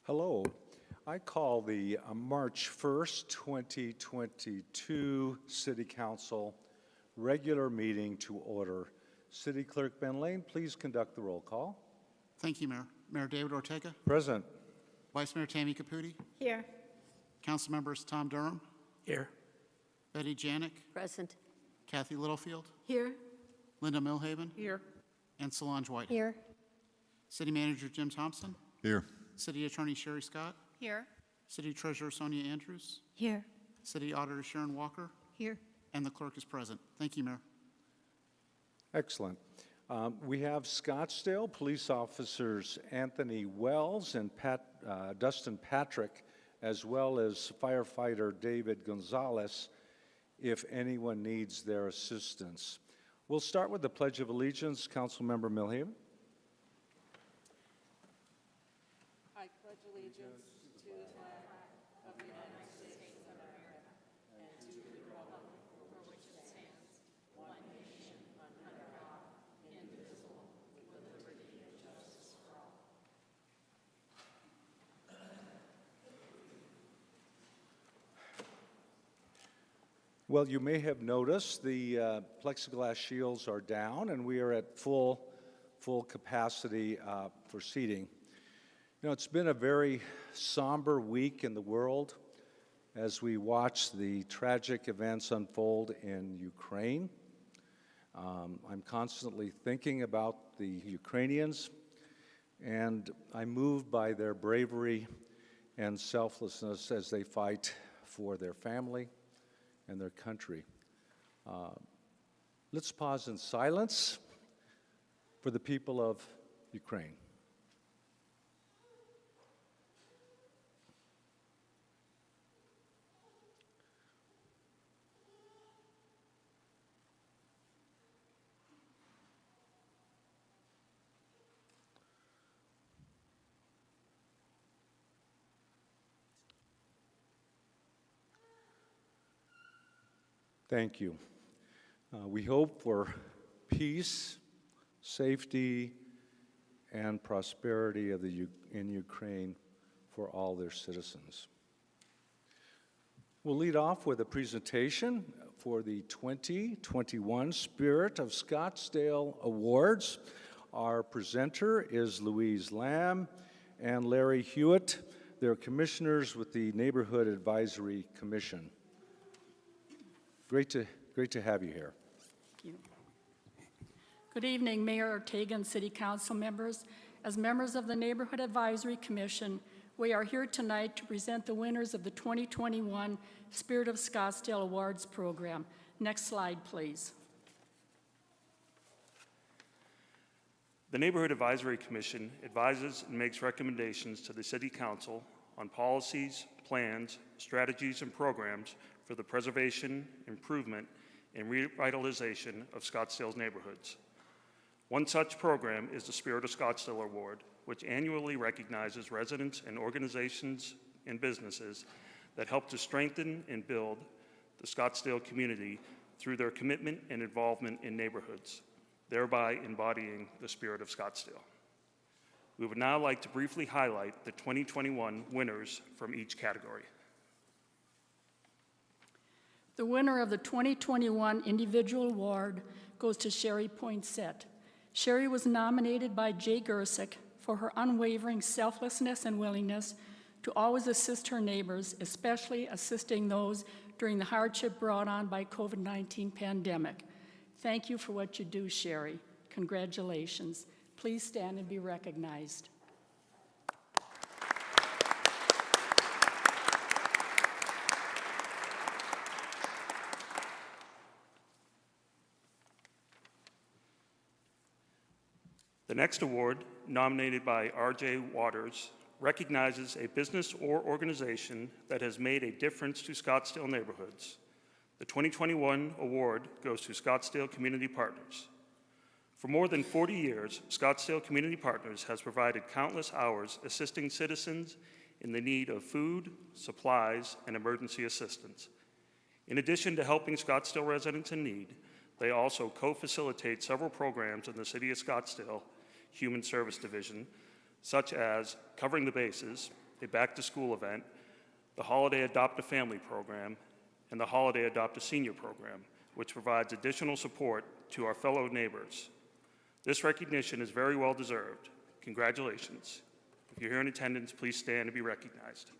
Hello. I call the March 1st, 2022 City Council regular meeting to order. City Clerk Ben Lane, please conduct the roll call. Thank you, Mayor. Mayor David Ortega. Present. Vice Mayor Tammy Caputi. Here. Council members Tom Durham. Here. Betty Janik. Present. Kathy Littlefield. Here. Linda Milhaven. Here. And Solange White. Here. City Manager Jim Thompson. Here. City Attorney Sherry Scott. Here. City Treasurer Sonia Andrews. Here. City Auditor Sharon Walker. Here. And the clerk is present. Thank you, Mayor. Excellent. We have Scottsdale Police Officers Anthony Wells and Dustin Patrick, as well as firefighter David Gonzalez, if anyone needs their assistance. We'll start with the Pledge of Allegiance. Councilmember Milhaven. I pledge allegiance to the flag of the United States of America and to the republic for which it stands, one nation, under God, indivisible, with liberty and justice for all. Well, you may have noticed the plexiglass shields are down, and we are at full capacity for seating. You know, it's been a very somber week in the world as we watch the tragic events unfold in Ukraine. I'm constantly thinking about the Ukrainians, and I'm moved by their bravery and selflessness as they fight for their family and their country. Let's pause in silence for the people of Ukraine. Thank you. We hope for peace, safety, and prosperity in Ukraine for all their citizens. We'll lead off with a presentation for the 2021 Spirit of Scottsdale Awards. Our presenter is Louise Lamb and Larry Hewitt. They're commissioners with the Neighborhood Advisory Commission. Great to have you here. Thank you. Good evening, Mayor Ortega and City Council members. As members of the Neighborhood Advisory Commission, we are here tonight to present the winners of the 2021 Spirit of Scottsdale Awards program. Next slide, please. The Neighborhood Advisory Commission advises and makes recommendations to the City Council on policies, plans, strategies, and programs for the preservation, improvement, and revitalization of Scottsdale's neighborhoods. One such program is the Spirit of Scottsdale Award, which annually recognizes residents and organizations and businesses that help to strengthen and build the Scottsdale community through their commitment and involvement in neighborhoods, thereby embodying the spirit of Scottsdale. We would now like to briefly highlight the 2021 winners from each category. The winner of the 2021 Individual Award goes to Sherry Poinsett. Sherry was nominated by Jay Gersick for her unwavering selflessness and willingness to always assist her neighbors, especially assisting those during the hardship brought on by COVID-19 pandemic. Thank you for what you do, Sherry. Congratulations. Please stand and be recognized. The next award, nominated by R.J. Waters, recognizes a business or organization that has made a difference to Scottsdale neighborhoods. The 2021 award goes to Scottsdale Community Partners. For more than 40 years, Scottsdale Community Partners has provided countless hours assisting citizens in the need of food, supplies, and emergency assistance. In addition to helping Scottsdale residents in need, they also co-facilitate several programs in the City of Scottsdale Human Service Division, such as Covering the Bases, a back-to-school event, the Holiday Adopt a Family program, and the Holiday Adopt a Senior program, which provides additional support to our fellow neighbors. This recognition is very well deserved. Congratulations. If you're here in attendance, please stand to be recognized.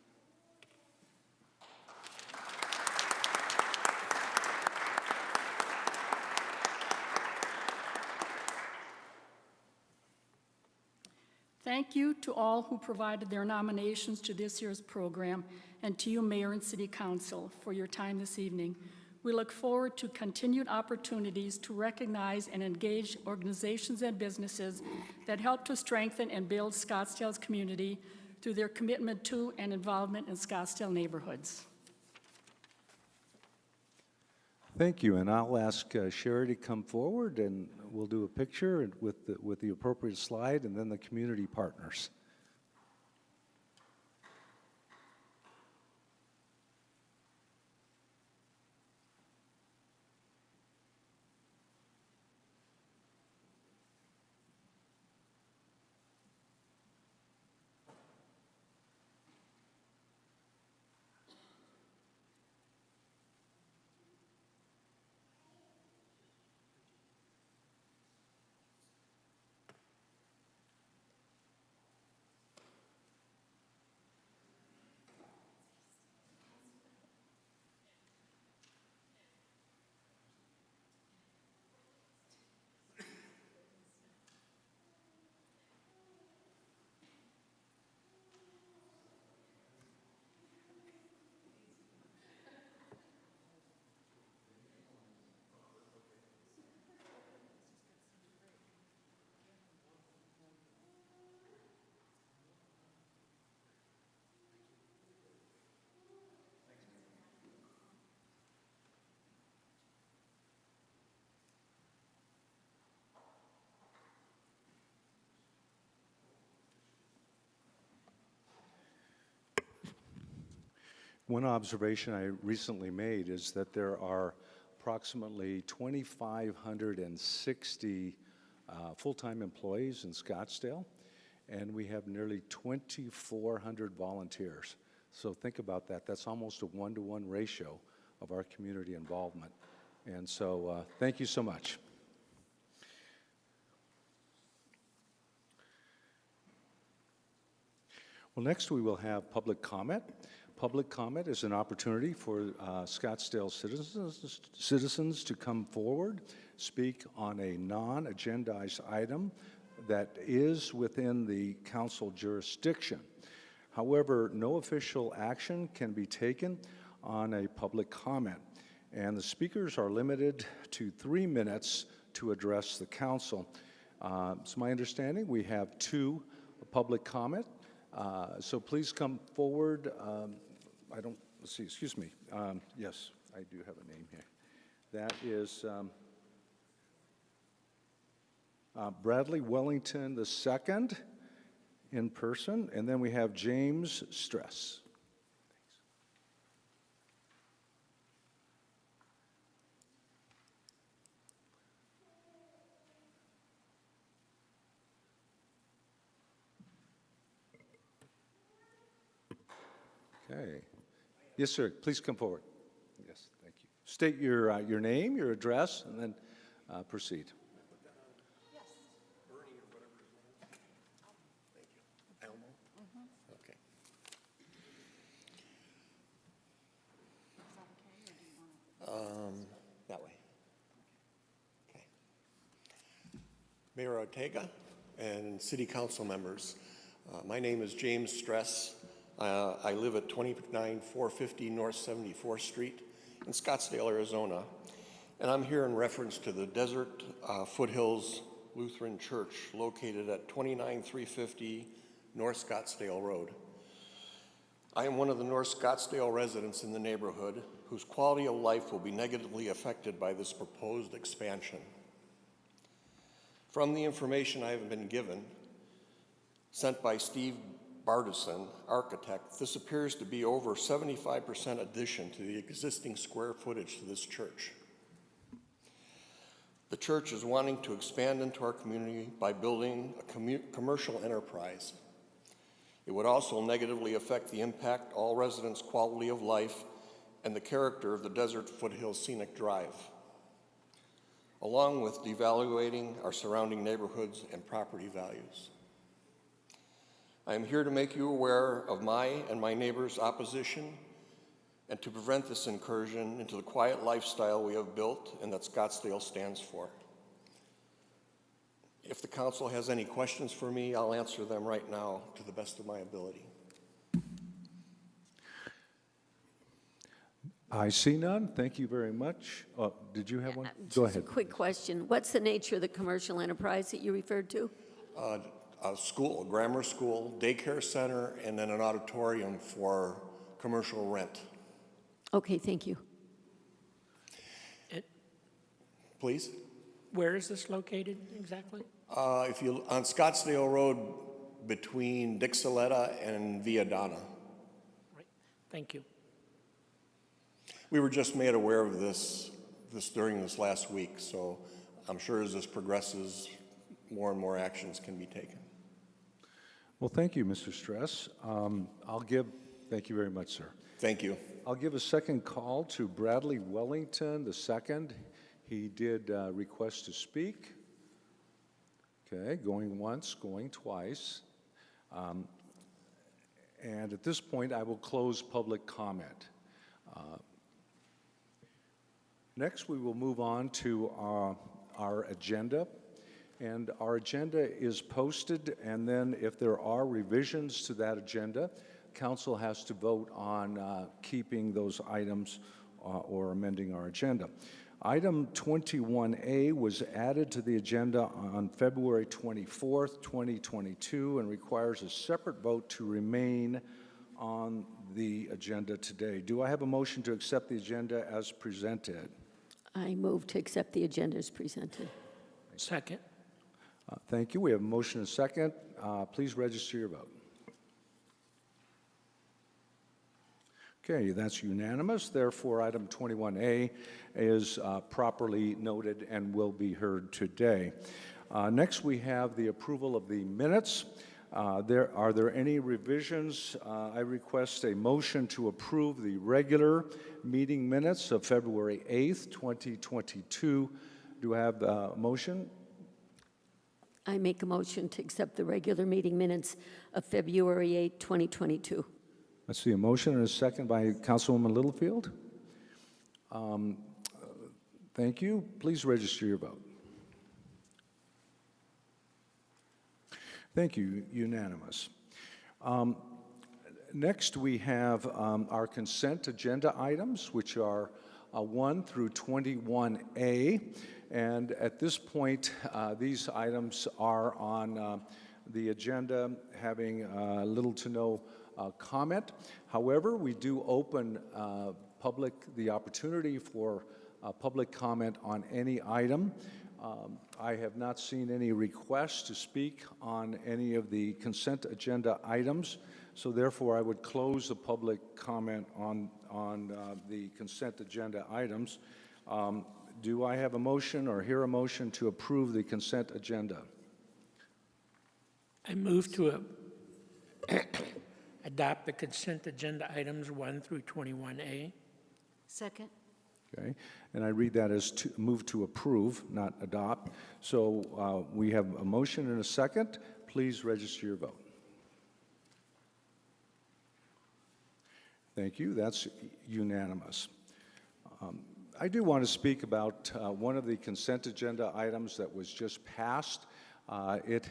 Thank you to all who provided their nominations to this year's program, and to you, Mayor and City Council, for your time this evening. We look forward to continued opportunities to recognize and engage organizations and businesses that help to strengthen and build Scottsdale's community through their commitment to and involvement in Scottsdale neighborhoods. Thank you, and I'll ask Sherry to come forward, and we'll do a picture with the appropriate slide, and then the community partners. One observation I recently made is that there are approximately 2,560 full-time employees in Scottsdale, and we have nearly 2,400 volunteers. So think about that. That's almost a one-to-one ratio of our community involvement. And so thank you so much. Well, next we will have public comment. Public comment is an opportunity for Scottsdale citizens to come forward, speak on a non-agendized item that is within the council jurisdiction. However, no official action can be taken on a public comment, and the speakers are limited to 3 minutes to address the council. It's my understanding we have 2 public comment. So please come forward. Let's see, excuse me. Yes, I do have a name here. That is Bradley Wellington II in person, and then we have James Stress. Okay. Yes, sir. Please come forward. Yes, thank you. State your name, your address, and then proceed. Yes. Bernie or whatever his name is. Thank you. Elmo? Okay. That way. Okay. Mayor Ortega and City Council members, my name is James Stress. I live at 29450 North 74th Street in Scottsdale, Arizona, and I'm here in reference to the Desert Foothills Lutheran Church located at 29350 North Scottsdale Road. I am one of the North Scottsdale residents in the neighborhood whose quality of life will be negatively affected by this proposed expansion. From the information I have been given, sent by Steve Bardison, architect, this appears to be over 75% addition to the existing square footage to this church. The church is wanting to expand into our community by building a commercial enterprise. It would also negatively affect the impact all residents' quality of life and the character of the Desert Foothills Scenic Drive, along with devaluating our surrounding neighborhoods and property values. I am here to make you aware of my and my neighbors' opposition and to prevent this incursion into the quiet lifestyle we have built and that Scottsdale stands for. If the council has any questions for me, I'll answer them right now to the best of my ability. I see none. Thank you very much. Did you have one? Just Go a ahead. quick question. What's the nature of the commercial enterprise that you referred to? A school, a grammar school, daycare center, and then an auditorium for commercial rent. Okay, thank you. Please? Where is this located exactly? If you on Scottsdale Road between Dixoletta and Viadana. Right. Thank you. We were just made aware of this during this last week, so I'm sure as this progresses, more and more actions can be taken. Well, thank you, Mr. Stress. Thank you very much, sir. Thank you. I'll give a second call to Bradley Wellington II. He did request to speak. Okay, going once, going twice. And at this point, I will close public comment. Next, we will move on to our agenda. And our agenda is posted, and then if there are revisions to that agenda, council has to vote on keeping those items or amending our agenda. Item 21A was added to the agenda on February 24th, 2022, and requires a separate vote to remain on the agenda today. Do I have a motion to accept the agenda as presented? I move to accept the agenda as presented. Second. Thank you. We have a motion and a second. Please register your vote. Okay, that's unanimous. Therefore, item 21A is properly noted and will be heard today. Next, we have the approval of the minutes. Are there any revisions? I request a motion to approve the regular meeting minutes of February 8th, 2022. Do I have a motion? I make a motion to accept the regular meeting minutes of February 8, 2022. I see a motion and a second by Councilwoman Littlefield. Thank you. Please register your vote. Thank you. Unanimous. Next, we have our consent agenda items, which are 1 through 21A. And at this point, these items are on the agenda having little to no comment. However, we do open the opportunity for public comment on any item. I have not seen any requests to speak on any of the consent agenda items, so therefore I would close the public comment on the consent agenda items. Do I have a motion or hear a motion to approve the consent agenda? I move to adopt the consent agenda items 1 through 21A. Second. Okay, and I read that as to move to approve, not adopt. So we have a motion and a second. Please register your vote. Thank you. That's unanimous. I do want to speak about one of the consent agenda items that was just passed. It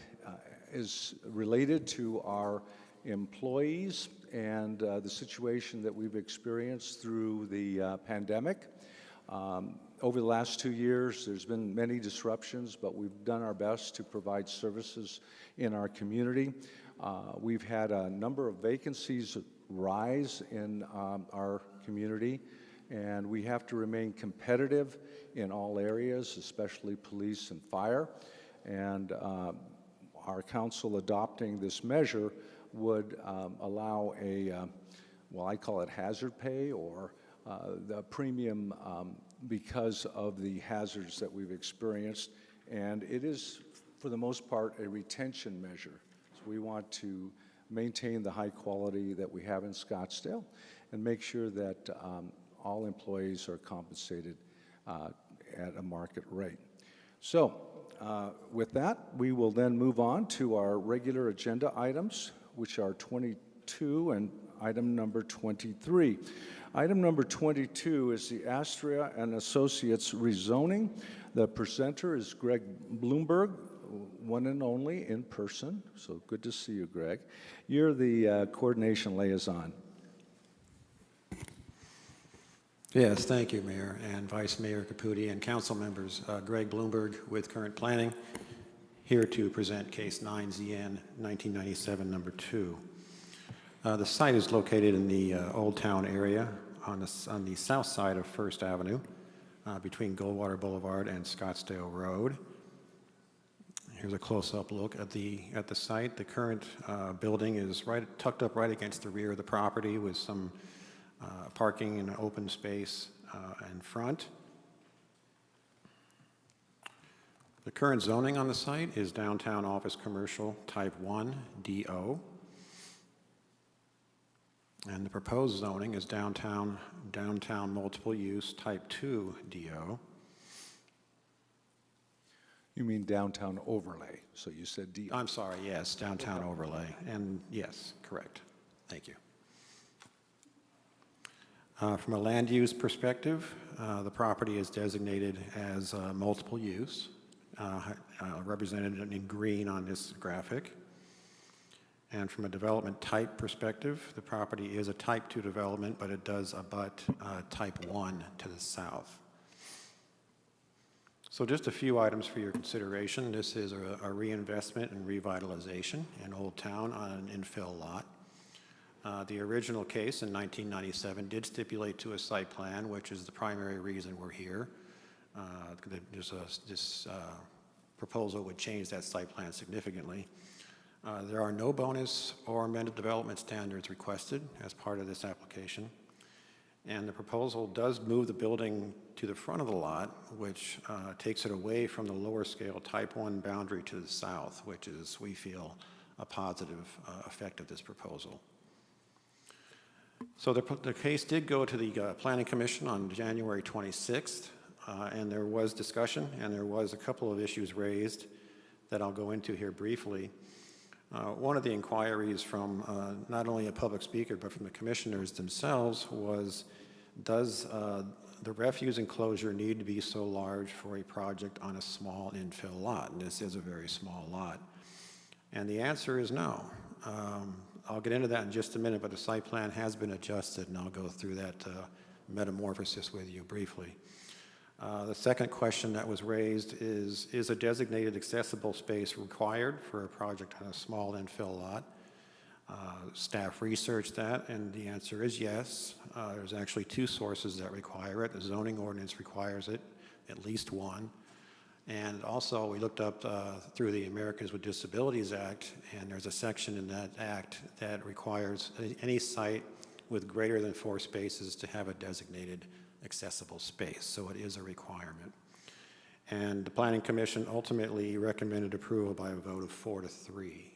is related to our employees and the situation that we've experienced through the pandemic. Over the last 2 years, there's been many disruptions, but we've done our best to provide services in our community. We've had a number of vacancies rise in our community, and we have to remain competitive in all areas, especially police and fire. And our council adopting this measure would allow well, I call it hazard pay, or the premium because of the hazards that we've experienced. And it is, for the most part, a retention measure. So we want to maintain the high quality that we have in Scottsdale and make sure that all employees are compensated at a market rate. So with that, we will then move on to our regular agenda items, which are 22 and item number 23. Item number 22 is the Astria and Associates rezoning. The presenter is Greg Bloomberg, one and only in person, so good to see you, Greg. You're the coordination liaison. Yes, thank you, Mayor and Vice Mayor Caputi and council members. Greg Bloomberg with Current Planning, here to present case 9ZN 1997 number 2. The site is located in the Old Town area on the south side of First Avenue, between Goldwater Boulevard and Scottsdale Road. Here's a close-up look at the site. The current building is tucked up right against the rear of the property with some parking and open space in front. The current zoning on the site is downtown office commercial type 1 DO. And the proposed zoning is downtown multiple use type 2 DO. You mean downtown overlay, so you said D. I'm sorry, yes, downtown overlay, and yes, correct. Thank you. From a land use perspective, the property is designated as multiple use, represented in green on this graphic. And from a development type perspective, the property is a type 2 development, but it does abut type 1 to the south. So just a few items for your consideration. This is a reinvestment and revitalization in Old Town on an infill lot. The original case in 1997 did stipulate to a site plan, which is the primary reason we're here. This proposal would change that site plan significantly. There are no bonus or amended development standards requested as part of this application. And the proposal does move the building to the front of the lot, which takes it away from the lower scale type 1 boundary to the south, which is, we feel, a positive effect of this proposal. So the case did go to the Planning Commission on January 26th, and there was discussion, and there was a couple of issues raised that I'll go into here briefly. One of the inquiries from not only a public speaker, but from the commissioners themselves was, does the refuse enclosure need to be so large for a project on a small infill lot? And this is a very small lot. And the answer is no. I'll get into that in just a minute, but the site plan has been adjusted, and I'll go through that metamorphosis with you briefly. The second question that was raised is a designated accessible space required for a project on a small infill lot? Staff researched that, and the answer is yes. There's actually two sources that require it. The zoning ordinance requires it, at least one. And also, we looked up through the Americans with Disabilities Act, and there's a section in that act that requires any site with greater than 4 spaces to have a designated accessible space, so it is a requirement. And the Planning Commission ultimately recommended approval by a vote of 4-3.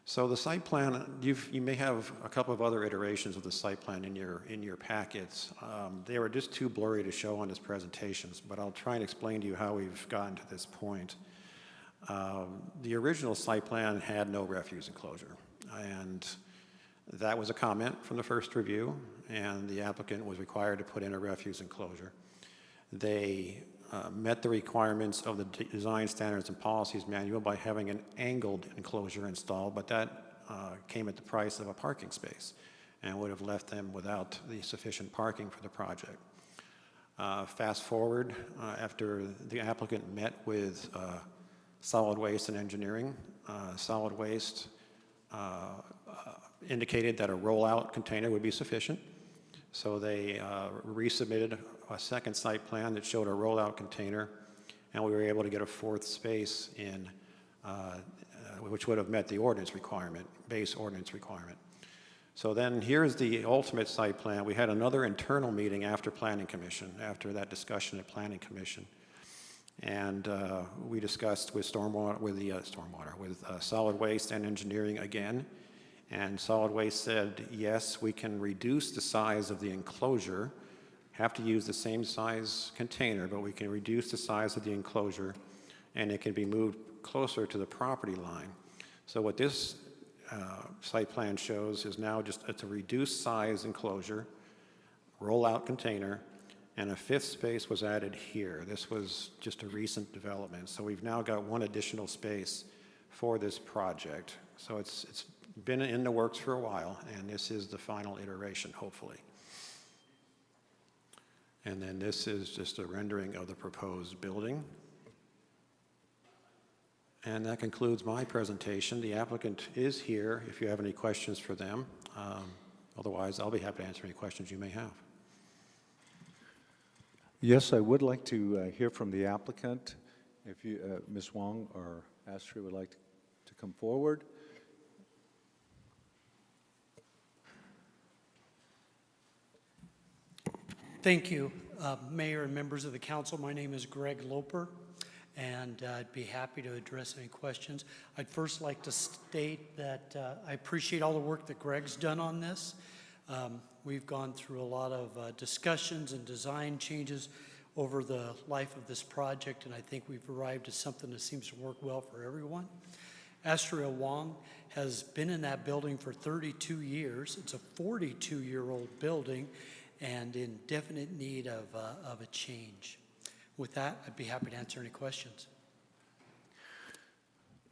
So the site plan, you may have a couple of other iterations of the site plan in your packets. They were just too blurry to show on this presentations, but I'll try and explain to you how we've gotten to this point. The original site plan had no refuse enclosure, and that was a comment from the first review, and the applicant was required to put in a refuse enclosure. They met the requirements of the Design Standards and Policies Manual by having an angled enclosure installed, but that came at the price of a parking space and would have left them without the sufficient parking for the project. Fast forward, after the applicant met with Solid Waste and Engineering, Solid Waste indicated that a rollout container would be sufficient. So they resubmitted a second site plan that showed a rollout container, and we were able to get a 4th space in, which would have met the ordinance requirement, base ordinance requirement. So then here's the ultimate site plan. We had another internal meeting after Planning Commission, after that discussion at Planning Commission. And we discussed with solid waste and engineering again. And solid waste said, yes, we can reduce the size of the enclosure, have to use the same size container, but we can reduce the size of the enclosure, and it can be moved closer to the property line. So what this site plan shows is now it's a reduced size enclosure, roll-out container, and a fifth space was added here. This was just a recent development. So we've now got one additional space for this project. So it's been in the works for a while, and this is the final iteration, hopefully. And then this is just a rendering of the proposed building. And that concludes my presentation. The applicant is here if you have any questions for them. Otherwise, I'll be happy to answer any questions you may have. Yes, I would like to hear from the applicant. If you, Ms. Wong or Astrid would like to come forward. Thank you, Mayor and members of the council. My name is Greg Loper, and I'd be happy to address any questions. I'd first like to state that I appreciate all the work that Greg's done on this. We've gone through a lot of discussions and design changes over the life of this project, and I think we've arrived at something that seems to work well for everyone. Astria Wong has been in that building for 32 years. It's a 42-year-old building and in definite need of a change. With that, I'd be happy to answer any questions.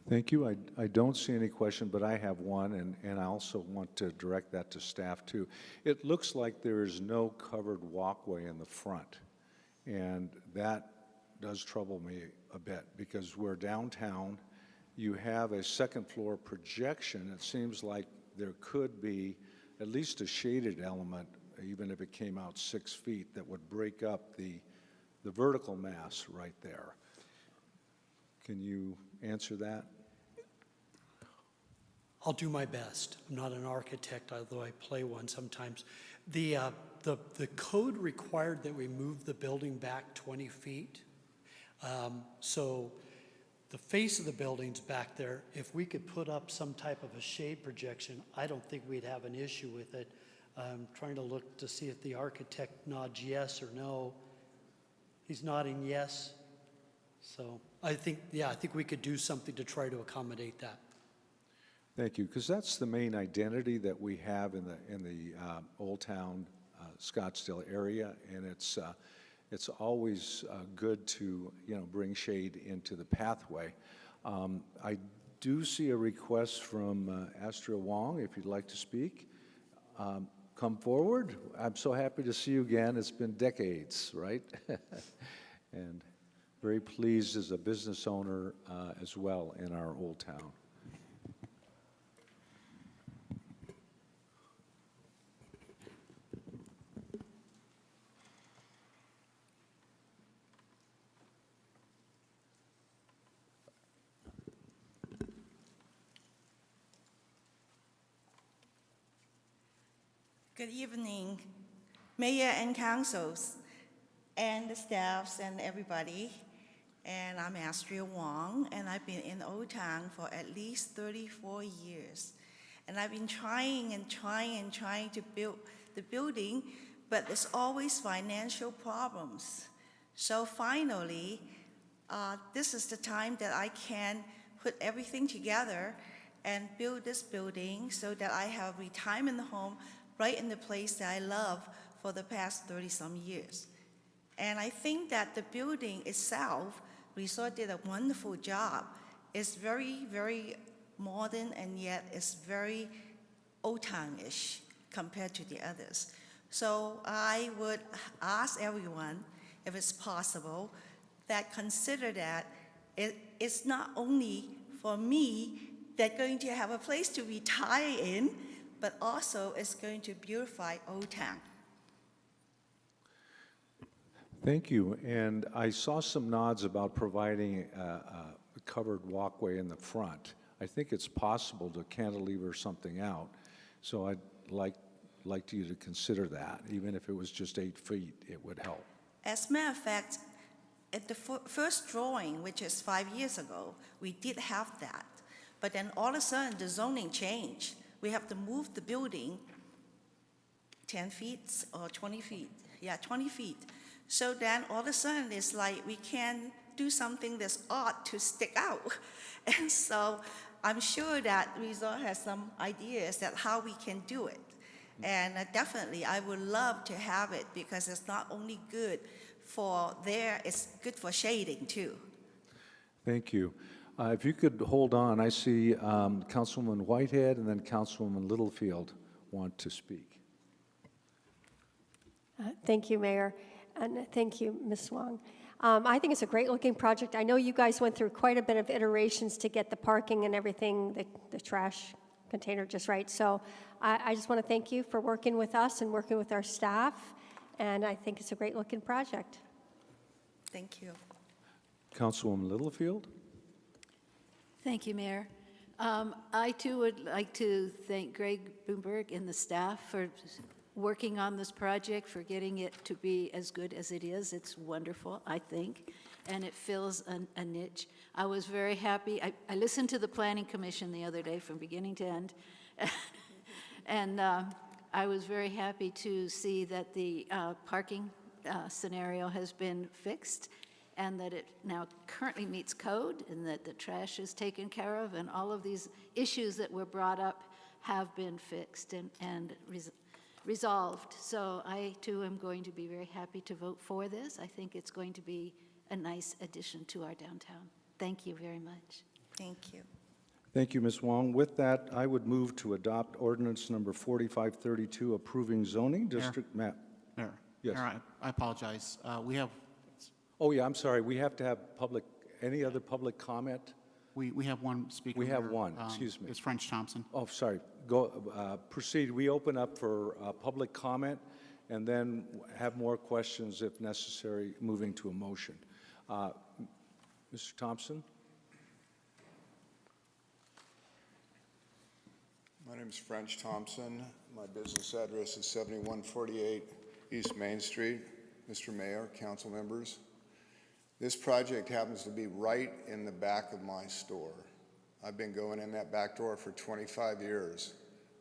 Thank you. I don't see any question, but I have one, and I also want to direct that to staff too. It looks like there is no covered walkway in the front, and that does trouble me a bit because we're downtown. You have a second floor projection. It seems like there could be at least a shaded element, even if it came out 6 feet, that would break up the vertical mass right there. Can you answer that? I'll do my best. I'm not an architect, although I play one sometimes. The code required that we move the building back 20 feet. So the face of the building's back there. If we could put up some type of a shade projection, I don't think we'd have an issue with it. I'm trying to look to see if the architect nods yes or no. He's nodding yes. So I think we could do something to try to accommodate that. Thank you, because that's the main identity that we have in the Old Town Scottsdale area, and it's always good to bring shade into the pathway. I do see a request from Astria Wong. If you'd like to speak, come forward. I'm so happy to see you again. It's been decades, right? And very pleased as a business owner as well in our Old Town. Good evening, Mayor and councils, and the staffs and everybody. And I'm Astria Wong, and I've been in Old Town for at least 34 years. And I've been trying to build the building, but there's always financial problems. So finally, this is the time that I can put everything together and build this building so that I have a retirement home right in the place that I love for the past 30-some years. And I think that the building itself, Resort did a wonderful job. It's very, very modern, and yet it's very Old Town-ish compared to the others. So I would ask everyone, if it's possible, that consider that it's not only for me that going to have a place to retire in, but also it's going to beautify Old Town. Thank you. And I saw some nods about providing a covered walkway in the front. I think it's possible to cantilever something out. So I'd like you to consider that. Even if it was just 8 feet, it would help. As a matter of fact, at the first drawing, which is 5 years ago, we did have that. But then all of a sudden, the zoning changed. We have to move the building 10 feet or 20 feet. Yeah, 20 feet. So then all of a sudden, it's like we can do something that's odd to stick out. And so I'm sure that Resort has some ideas that how we can do it. And definitely, I would love to have it because it's not only good for there, it's good for shading too. Thank you. If you could hold on, I see Councilwoman Whitehead and then Councilwoman Littlefield want to speak. Thank you, Mayor, and thank you, Ms. Wong. I think it's a great-looking project. I know you guys went through quite a bit of iterations to get the parking and everything, the trash container just right. So I just want to thank you for working with us and working with our staff, and I think it's a great-looking project. Thank you. Councilwoman Littlefield? Thank you, Mayor. I too would like to thank Greg Bloomberg and the staff for working on this project, for getting it to be as good as it is. It's wonderful, I think, and it fills a niche. I was very happy. I listened to the Planning Commission the other day from beginning to end, and I was very happy to see that the parking scenario has been fixed, and that it now currently meets code, and that the trash is taken care of, and all of these issues that were brought up have been fixed and resolved. So I, too, am going to be very happy to vote for this. I think it's going to be a nice addition to our downtown. Thank you very much. Thank you. Thank you, Ms. Wong. With that, I would move to adopt ordinance number 4532, approving zoning district map. Mayor, Yes. Mayor, I apologize. We have Oh, yeah, I'm sorry. We have to have any other public comment? we have one speaker. We have Mayor. one, excuse me. It's French Thompson. Oh, sorry. Go, proceed. We open up for public comment and then have more questions if necessary, moving to a motion. Mr. Thompson? My name is French Thompson. My business address is 7148 East Main Street. Mr. Mayor, council members, this project happens to be right in the back of my store. I've been going in that back door for 25 years.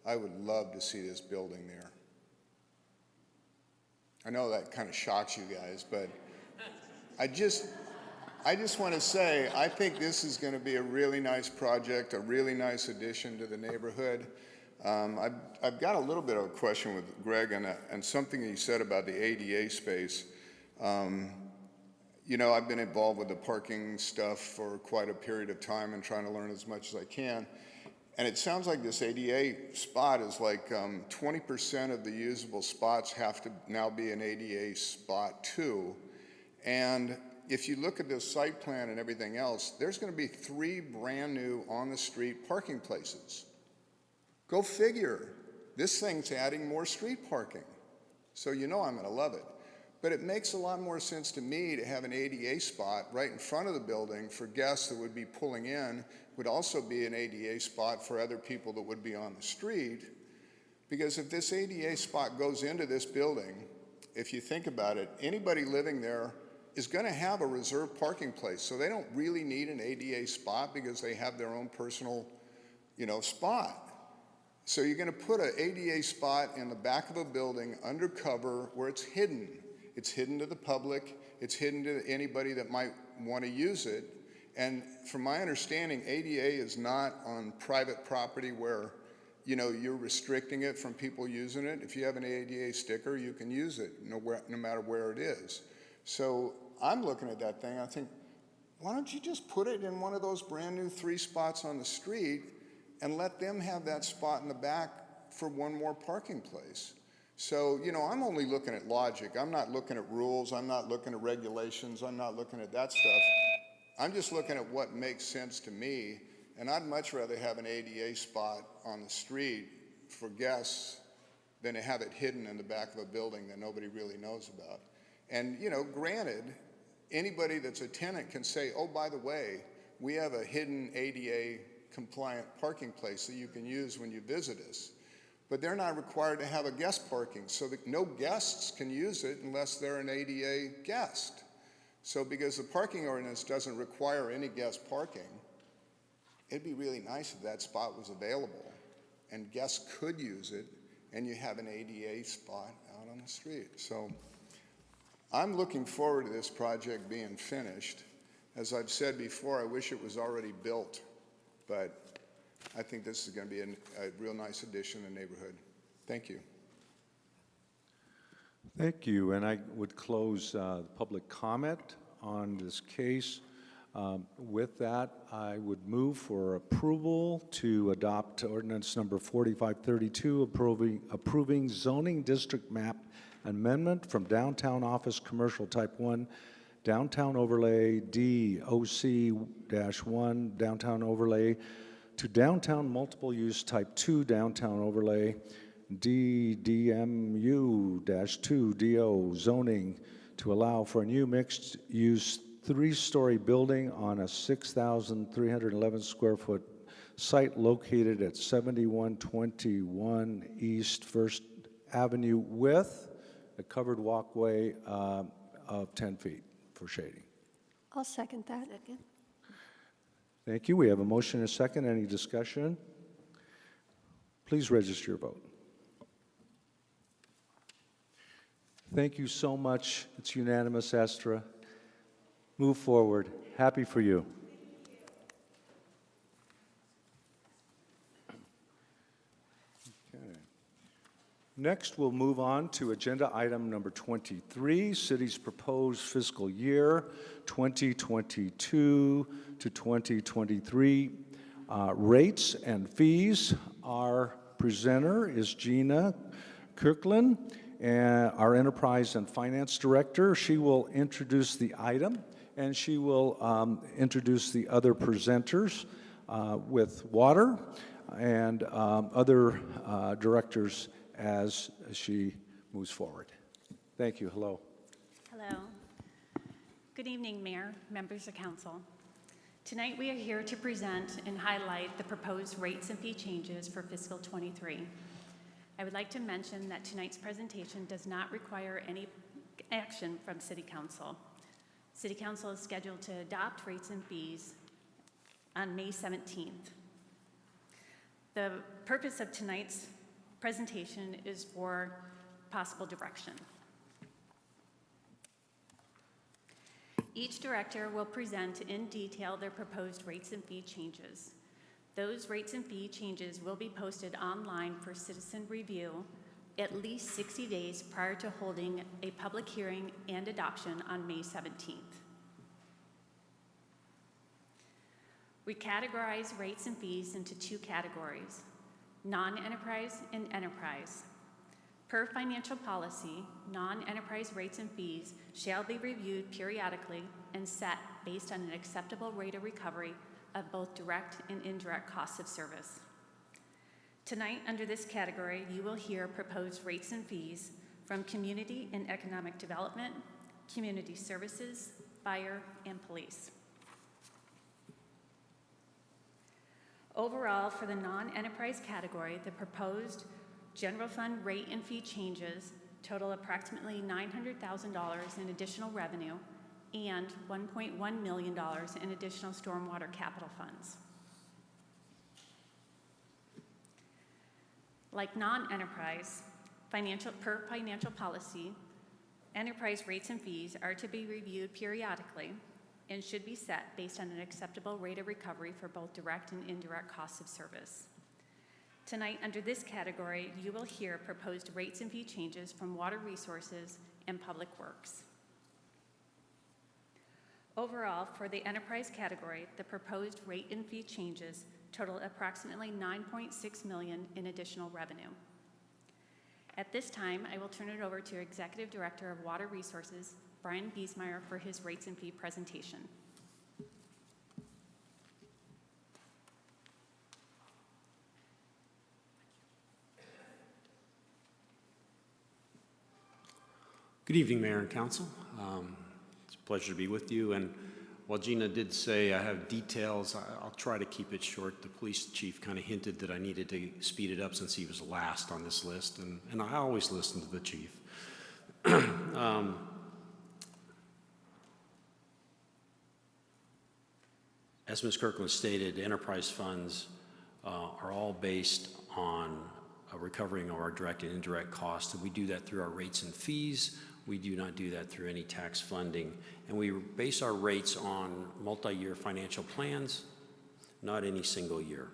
I would love to see this building there. I know that kind of shocks you guys, but I just want to say, I think this is going to be a really nice project, a really nice addition to the neighborhood. I've got a little bit of a question with Greg and something he said about the ADA space. You know, I've been involved with the parking stuff for quite a period of time and trying to learn as much as I can. And it sounds like this ADA spot is like 20% of the usable spots have to now be an ADA spot too. And if you look at the site plan and everything else, there's going to be 3 brand new on-the-street parking places. Go figure. This thing's adding more street parking. So you know I'm going to love it. But it makes a lot more sense to me to have an ADA spot right in front of the building for guests that would be pulling in, would also be an ADA spot for other people that would be on the street. Because if this ADA spot goes into this building, if you think about it, anybody living there is going to have a reserved parking place. So they don't really need an ADA spot because they have their own personal, spot. So you're going to put an ADA spot in the back of a building undercover where it's hidden. It's hidden to the public. It's hidden to anybody that might want to use it. And from my understanding, ADA is not on private property where, you're restricting it from people using it. If you have an ADA sticker, you can use it no matter where it is. So I'm looking at that thing. I think, why don't you just put it in one of those brand new 3 spots on the street and let them have that spot in the back for one more parking place? So, I'm only looking at logic. I'm not looking at rules. I'm not looking at regulations. I'm not looking at that stuff. I'm just looking at what makes sense to me. And I'd much rather have an ADA spot on the street for guests than to have it hidden in the back of a building that nobody really knows about. And, granted, anybody that's a tenant can say, oh, by the way, we have a hidden ADA compliant parking place that you can use when you visit us. But they're not required to have a guest parking, so that no guests can use it unless they're an ADA guest. So because the parking ordinance doesn't require any guest parking, it'd be really nice if that spot was available and guests could use it and you have an ADA spot out on the street. So I'm looking forward to this project being finished. As I've said before, I wish it was already built, but I think this is going to be a real nice addition to the neighborhood. Thank you. Thank you, and I would close public comment on this case. With that, I would move for approval to adopt ordinance number 4532, approving zoning district map amendment from downtown office commercial type 1, downtown overlay DOC-1, downtown overlay, to downtown multiple use type 2, downtown overlay, DDMU-2 DO zoning to allow for a new mixed-use 3-story building on a 6,311 square foot site located at 7121 East First Avenue with a covered walkway of 10 feet for shading. I'll second that. Thank you. We have a motion and a second. Any discussion? Please register your vote. Thank you so much. It's unanimous, Astra. Move forward. Happy for you. Okay. Next, we'll move on to agenda item number 23, City's proposed fiscal year 2022 to 2023 rates and fees. Our presenter is Gina Kirkland, our Enterprise and Finance Director. She will introduce the item, and she will introduce the other presenters with water and other directors as she moves forward. Thank you. Hello. Hello. Good evening, Mayor, members of Council. Tonight we are here to present and highlight the proposed rates and fee changes for fiscal 23. I would like to mention that tonight's presentation does not require any action from City Council. City Council is scheduled to adopt rates and fees on May 17th. The purpose of tonight's presentation is for possible direction. Each director will present in detail their proposed rates and fee changes. Those rates and fee changes will be posted online for citizen review at least 60 days prior to holding a public hearing and adoption on May 17th. We categorize rates and fees into 2 categories, non-enterprise and enterprise. Per financial policy, non-enterprise rates and fees shall be reviewed periodically and set based on an acceptable rate of recovery of both direct and indirect costs of service. Tonight, under this category, you will hear proposed rates and fees from Community and Economic Development, Community Services, Fire, and Police. Overall, for the non-enterprise category, the proposed general fund rate and fee changes total approximately $900,000 in additional revenue and $1.1 million in additional stormwater capital funds. Like non-enterprise, per financial policy, enterprise rates and fees are to be reviewed periodically and should be set based on an acceptable rate of recovery for both direct and indirect costs of service. Tonight, under this category, you will hear proposed rates and fee changes from Water Resources and Public Works. Overall, for the enterprise category, the proposed rate and fee changes total approximately $9.6 million in additional revenue. At this time, I will turn it over to Executive Director of Water Resources, Brian Biesmeyer, for his rates and fee presentation. Good evening, Mayor and Council. It's a pleasure to be with you. And while Gina did say I have details, I'll try to keep it short. The police chief kind of hinted that I needed to speed it up since he was last on this list, and I always listen to the chief. As Ms. Kirkland stated, enterprise funds are all based on recovering our direct and indirect costs, and we do that through our rates and fees. We do not do that through any tax funding, and we base our rates on multi-year financial plans, not any single year.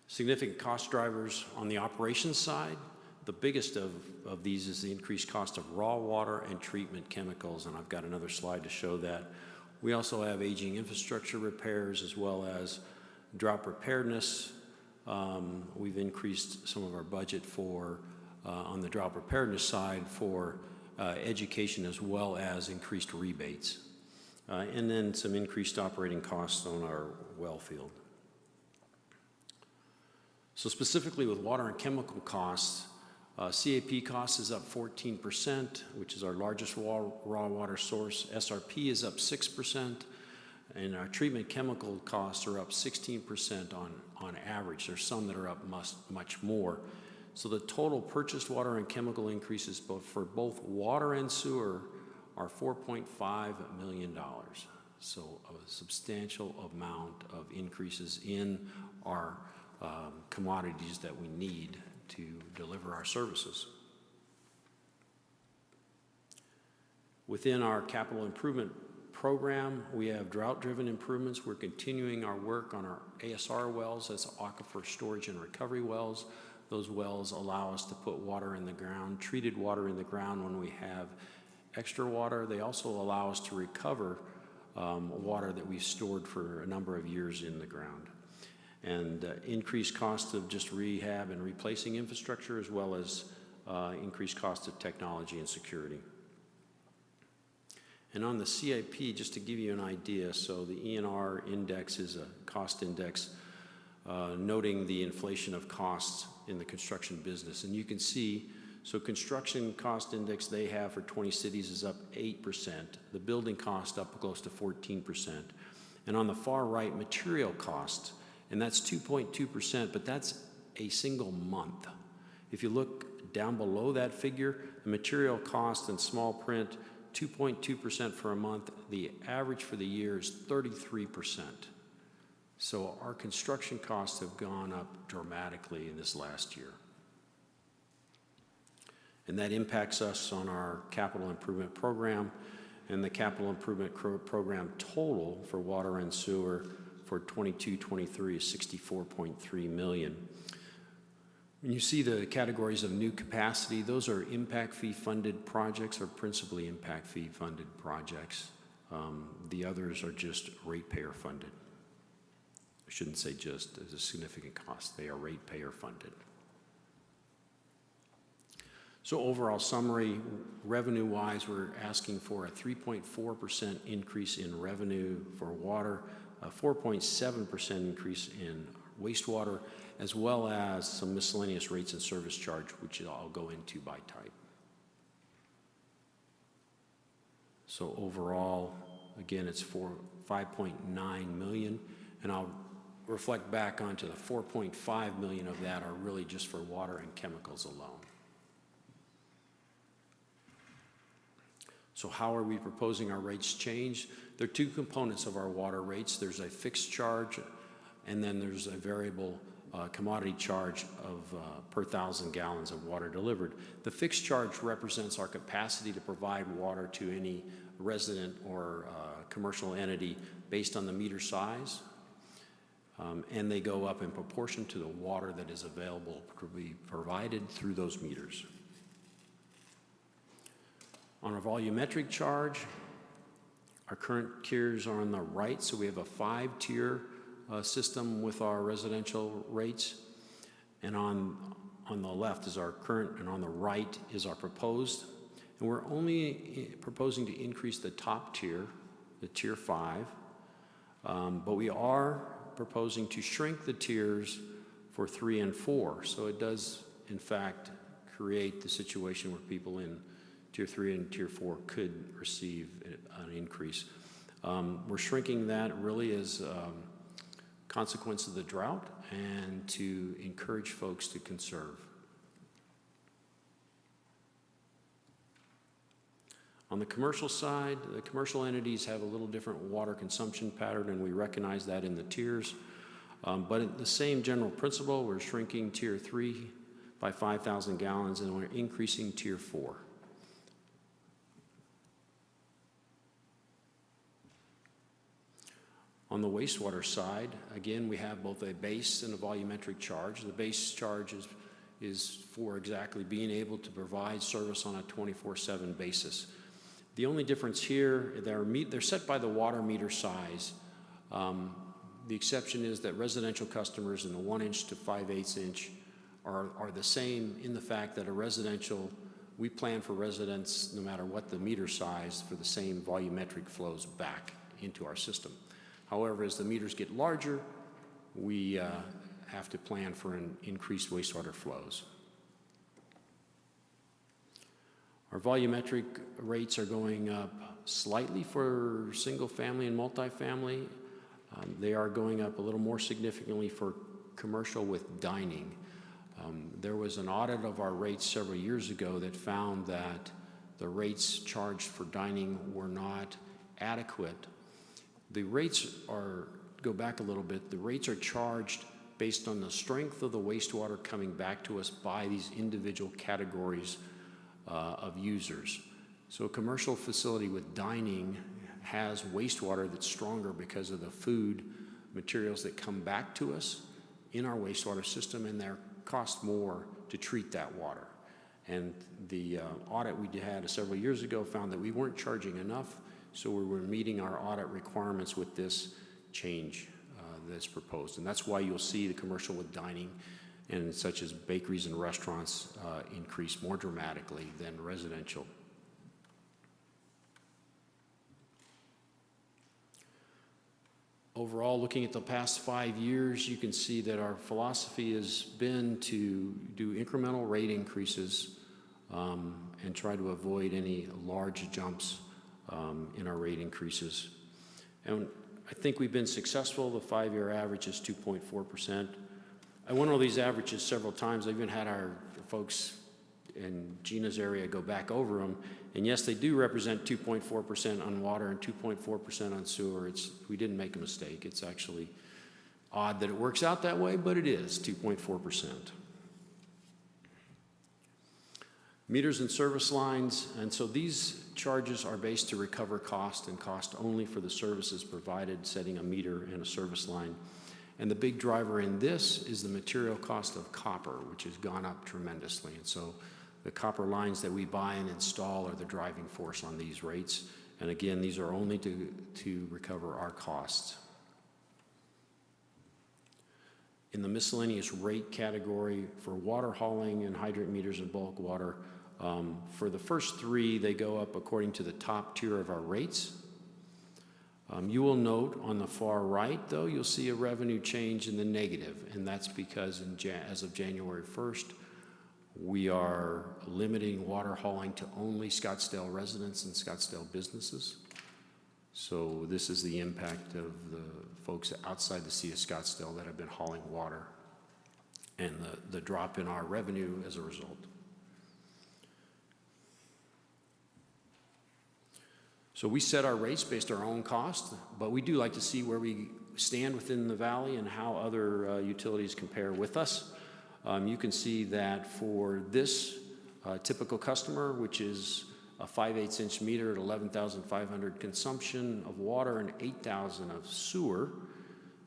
Significant cost drivers on the operations side. The biggest of these is the increased cost of raw water and treatment chemicals, and I've got another slide to show that. We also have aging infrastructure repairs as well as drought preparedness. We've increased some of our budget for, on the drought preparedness side, for education as well as increased rebates. And then some increased operating costs on our well field. So specifically with water and chemical costs, CAP cost is up 14%, which is our largest raw water source. SRP is up 6%, and our treatment chemical costs are up 16% on average. There's some that are up much more. So the total purchased water and chemical increases for both water and sewer are $4.5 million. So a substantial amount of increases in our commodities that we need to deliver our services. Within our capital improvement program, we have drought-driven improvements. We're continuing our work on our ASR wells, that's aquifer storage and recovery wells. Those wells allow us to put water in the ground, treated water in the ground when we have extra water. They also allow us to recover water that we've stored for a number of years in the ground. And increased cost of just rehab and replacing infrastructure, as well as increased cost of technology and security. And on the CIP, just to give you an idea, so the ENR index is a cost index noting the inflation of costs in the construction business. And you can see, so construction cost index they have for 20 cities is up 8%, the building cost up close to 14%. And on the far right, material costs, and that's 2.2%, but that's a single month. If you look down below that figure, the material cost in small print, 2.2% for a month. The average for the year is 33%. So our construction costs have gone up dramatically in this last year. And that impacts us on our capital improvement program, and the capital improvement program total for water and sewer for 22-23 is $64.3 million. When you see the categories of new capacity, those are impact fee funded projects, or principally impact fee funded projects. The others are just ratepayer funded. I shouldn't say just, as a significant cost. They are ratepayer funded. So overall summary, revenue-wise, we're asking for a 3.4% increase in revenue for water, a 4.7% increase in wastewater, as well as some miscellaneous rates and service charge, which I'll go into by type. So overall, again, it's for $5.9 million, and I'll reflect back onto the $4.5 million of that are really just for water and chemicals alone. So how are we proposing our rates change? There are two components of our water rates. There's a fixed charge, and then there's a variable commodity charge of per 1,000 gallons of water delivered. The fixed charge represents our capacity to provide water to any resident or commercial entity based on the meter size, and they go up in proportion to the water that is available to be provided through those meters. On our volumetric charge, our current tiers are on the right, so we have a 5-tier system with our residential rates, and on the left is our current, and on the right is our proposed. And we're only proposing to increase the top tier, the tier 5, but we are proposing to shrink the tiers for 3 and 4. So it does, in fact, create the situation where people in Tier 3 and Tier 4 could receive an increase. We're shrinking that really as consequence of the drought and to encourage folks to conserve. On the commercial side, the commercial entities have a little different water consumption pattern, and we recognize that in the tiers. But the same general principle, we're shrinking Tier 3 by 5,000 gallons, and we're increasing Tier 4. On the wastewater side, again, we have both a base and a volumetric charge. The base charge is for exactly being able to provide service on a 24/7 basis. The only difference here, they're set by the water meter size. The exception is that residential customers in the 1-inch to 5/8 inch are the same in the fact that a residential, we plan for residents, no matter what the meter size, for the same volumetric flows back into our system. However, as the meters get larger, we have to plan for an increased wastewater flows. Our volumetric rates are going up slightly for single family and multifamily. They are going up a little more significantly for commercial with dining. There was an audit of our rates several years ago that found that the rates charged for dining were not adequate. The rates go back a little bit, the rates are charged based on the strength of the wastewater coming back to us by these individual categories of users. So a commercial facility with dining has wastewater that's stronger because of the food materials that come back to us in our wastewater system, and they cost more to treat that water. And the audit we had several years ago found that we weren't charging enough, so we were meeting our audit requirements with this change that's proposed. And that's why you'll see the commercial with dining and such as bakeries and restaurants increase more dramatically than residential. Overall, looking at the past 5 years, you can see that our philosophy has been to do incremental rate increases and try to avoid any large jumps in our rate increases. And I think we've been successful. The 5-year average is 2.4%. I went over these averages several times. I even had our folks in Gina's area go back over them. And yes, they do represent 2.4% on water and 2.4% on sewer. We didn't make a mistake. It's actually odd that it works out that way, but it is 2.4%. Meters and service lines, and so these charges are based to recover cost and cost only for the services provided, setting a meter and a service line. And the big driver in this is the material cost of copper, which has gone up tremendously. And so the copper lines that we buy and install are the driving force on these rates. And again, these are only to recover our costs. In the miscellaneous rate category for water hauling and hydrant meters and bulk water, for the first 3, they go up according to the top tier of our rates. You will note on the far right, though, you'll see a revenue change in the negative, and that's because as of January 1st, we are limiting water hauling to only Scottsdale residents and Scottsdale businesses. So this is the impact of the folks outside the city of Scottsdale that have been hauling water and the drop in our revenue as a result. So we set our rates based on our own cost, but we do like to see where we stand within the valley and how other utilities compare with us. You can see that for this typical customer, which is a 5/8 inch meter at 11,500 consumption of water and 8,000 of sewer,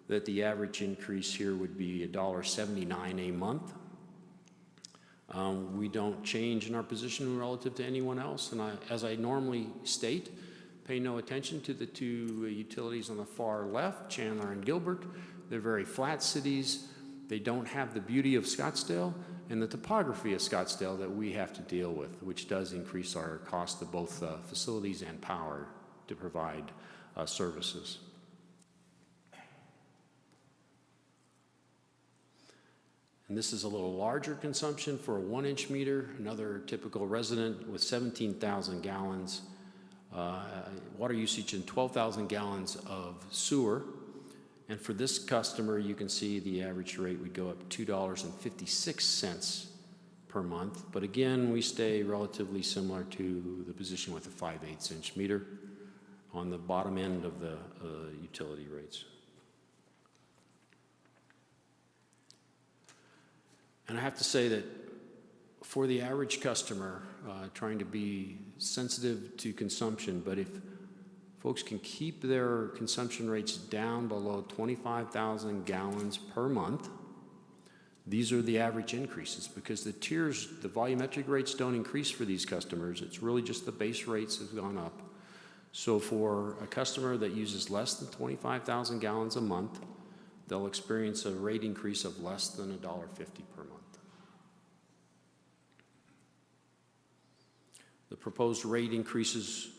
that the average increase here would be $1.79 a month. We don't change in our position relative to anyone else, and as I normally state, pay no attention to the 2 utilities on the far left, Chandler and Gilbert. They're very flat cities. They don't have the beauty of Scottsdale and the topography of Scottsdale that we have to deal with, which does increase our cost of both facilities and power to provide services. And this is a little larger consumption for a 1-inch meter, another typical resident with 17,000 gallons. Water usage and 12,000 gallons of sewer. And for this customer, you can see the average rate would go up $2.56 per month. But again, we stay relatively similar to the position with the 5/8" meter on the bottom end of the utility rates. And I have to say that for the average customer, trying to be sensitive to consumption, but if folks can keep their consumption rates down below 25,000 gallons per month, these are the average increases, because the tiers, the volumetric rates don't increase for these customers. It's really just the base rates have gone up. So for a customer that uses less than 25,000 gallons a month, they'll experience a rate increase of less than $1.50 per month. The proposed rate increases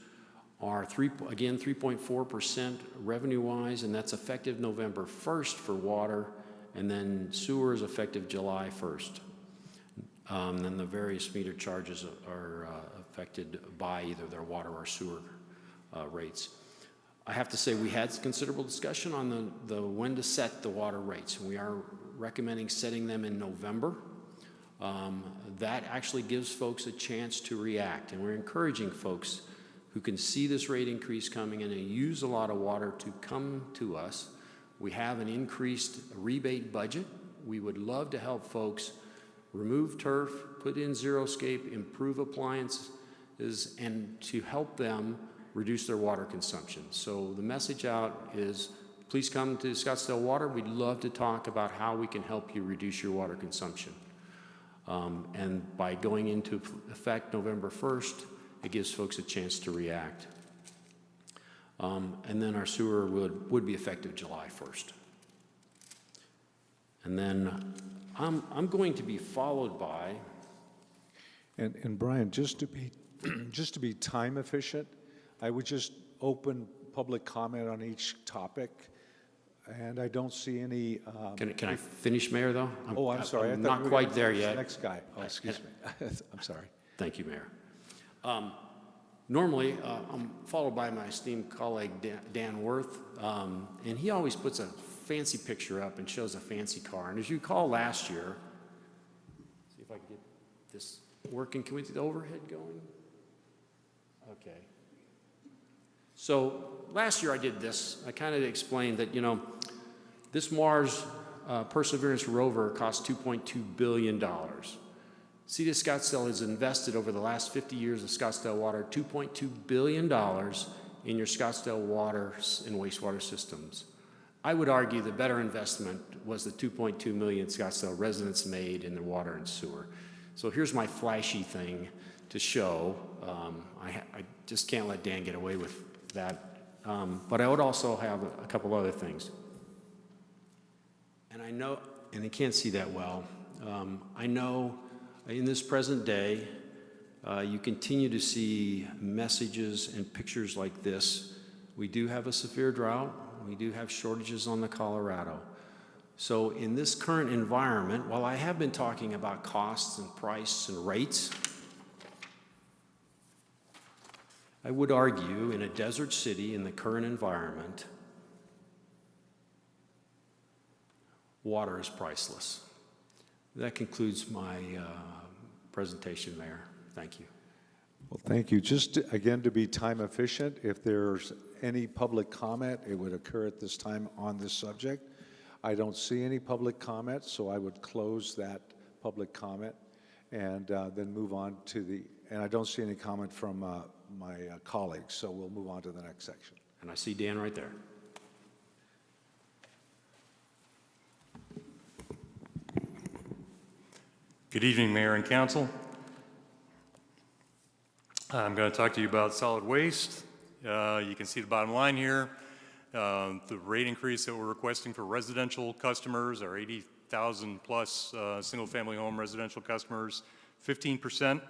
are 3.4% revenue-wise, and that's effective November 1st for water, and then sewer is effective July 1st. Then the various meter charges are affected by either their water or sewer rates. I have to say we had considerable discussion on the when to set the water rates. We are recommending setting them in November. That actually gives folks a chance to react, and we're encouraging folks who can see this rate increase coming in and use a lot of water to come to us. We have an increased rebate budget. We would love to help folks remove turf, put in xeriscape, improve appliances, and to help them reduce their water consumption. So the message out is, please come to Scottsdale Water. We'd love to talk about how we can help you reduce your water consumption. And by going into effect November 1st, it gives folks a chance to react. And then our sewer would be effective July 1st. And then I'm going to be followed by. And Brian, just to be time efficient, I would just open public comment on each topic, and I don't see any. Can I finish, Mayor, though? I'm sorry. I'm not quite there yet. Next guy. Oh, excuse me. I'm sorry. Thank you, Mayor. Normally, I'm followed by my esteemed colleague, Dan Worth, and he always puts a fancy picture up and shows a fancy car. And as you recall last year, see if I can get this working. Can we get the overhead going? Okay. So last year I did this. I kind of explained that, this Mars Perseverance rover cost $2.2 billion. City of Scottsdale has invested over the last 50 years of Scottsdale Water $2.2 billion in your Scottsdale water and wastewater systems. I would argue the better investment was the $2.2 million Scottsdale residents made in the water and sewer. So here's my flashy thing to show. I just can't let Dan get away with that. But I would also have a couple other things. And I know, and I can't see that well, I know in this present day, you continue to see messages and pictures like this. We do have a severe drought. We do have shortages on the Colorado. So in this current environment, while I have been talking about costs and price and rates, I would argue in a desert city in the current environment, water is priceless. That concludes my presentation, Mayor. Thank you. Well, thank you. Just again, to be time efficient, if there's any public comment, it would occur at this time on this subject. I don't see any public comment, so I would close that public comment and then move on to and I don't see any comment from my colleagues, so we'll move on to the next section. And I see Dan right there. Good evening, Mayor and Council. I'm going to talk to you about solid waste. You can see the bottom line here. The rate increase that we're requesting for residential customers, our 80,000 plus single-family home residential customers, 15%,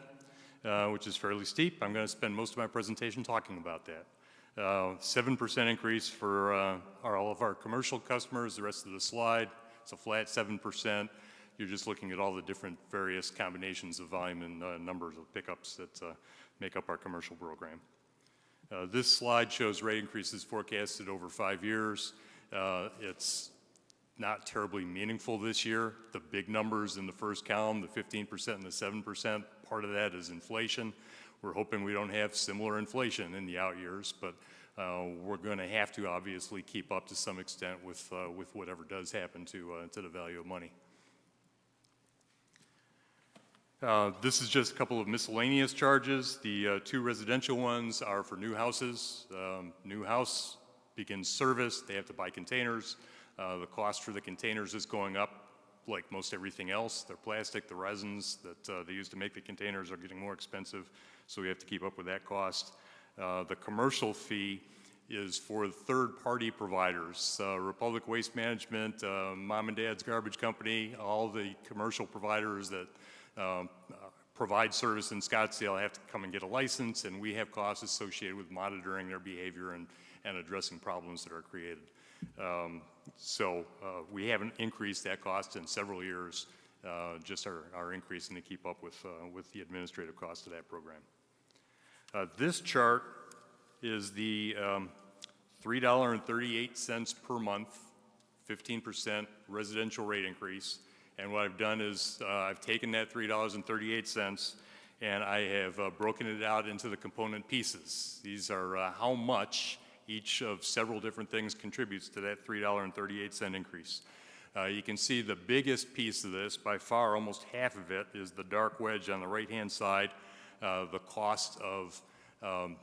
which is fairly steep. I'm going to spend most of my presentation talking about that. 7% increase for all of our commercial customers. The rest of the slide, it's a flat 7%. You're just looking at all the different various combinations of volume and numbers of pickups that make up our commercial program. This slide shows rate increases forecasted over 5 years. It's not terribly meaningful this year. The big numbers in the first column, the 15% and the 7%, part of that is inflation. We're hoping we don't have similar inflation in the out years, but we're going to have to obviously keep up to some extent with whatever does happen to the value of money. This is just a couple of miscellaneous charges. The two residential ones are for new houses. New house begins service, they have to buy containers. The cost for the containers is going up like most everything else. They're plastic, the resins that they use to make the containers are getting more expensive, so we have to keep up with that cost. The commercial fee is for third-party providers, Republic Waste Management, Mom and Dad's Garbage Company, all the commercial providers that provide service in Scottsdale have to come and get a license, and we have costs associated with monitoring their behavior and addressing problems that are created. So we haven't increased that cost in several years, just are increasing to keep up with the administrative cost of that program. This chart is the $3.38 per month, 15% residential rate increase. And what I've done is I've taken that $3.38 and I have broken it out into the component pieces. These are how much each of several different things contributes to that $3.38 increase. You can see the biggest piece of this, by far almost half of it, is the dark wedge on the right-hand side, the cost of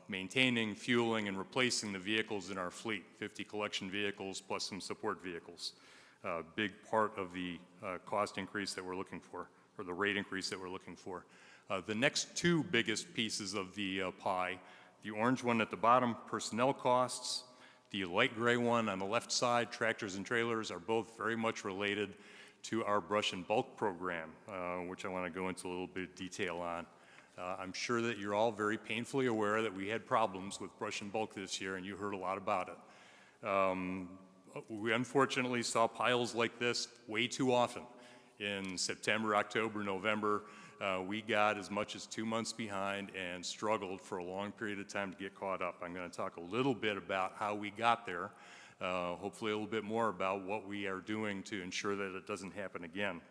maintaining, fueling, and replacing the vehicles in our fleet, 50 collection vehicles plus some support vehicles. Big part of the cost increase that we're looking for, or the rate increase that we're looking for. The next two biggest pieces of the pie, the orange one at the bottom, personnel costs. The light gray one on the left side, tractors and trailers, are both very much related to our brush and bulk program, which I want to go into a little bit of detail on. I'm sure that you're all very painfully aware that we had problems with brush and bulk this year, and you heard a lot about it. We unfortunately saw piles like this way too often. In September, October, November, we got as much as 2 months behind and struggled for a long period of time to get caught up. I'm going to talk a little bit about how we got there, hopefully a little bit more about what we are doing to ensure that it doesn't happen again.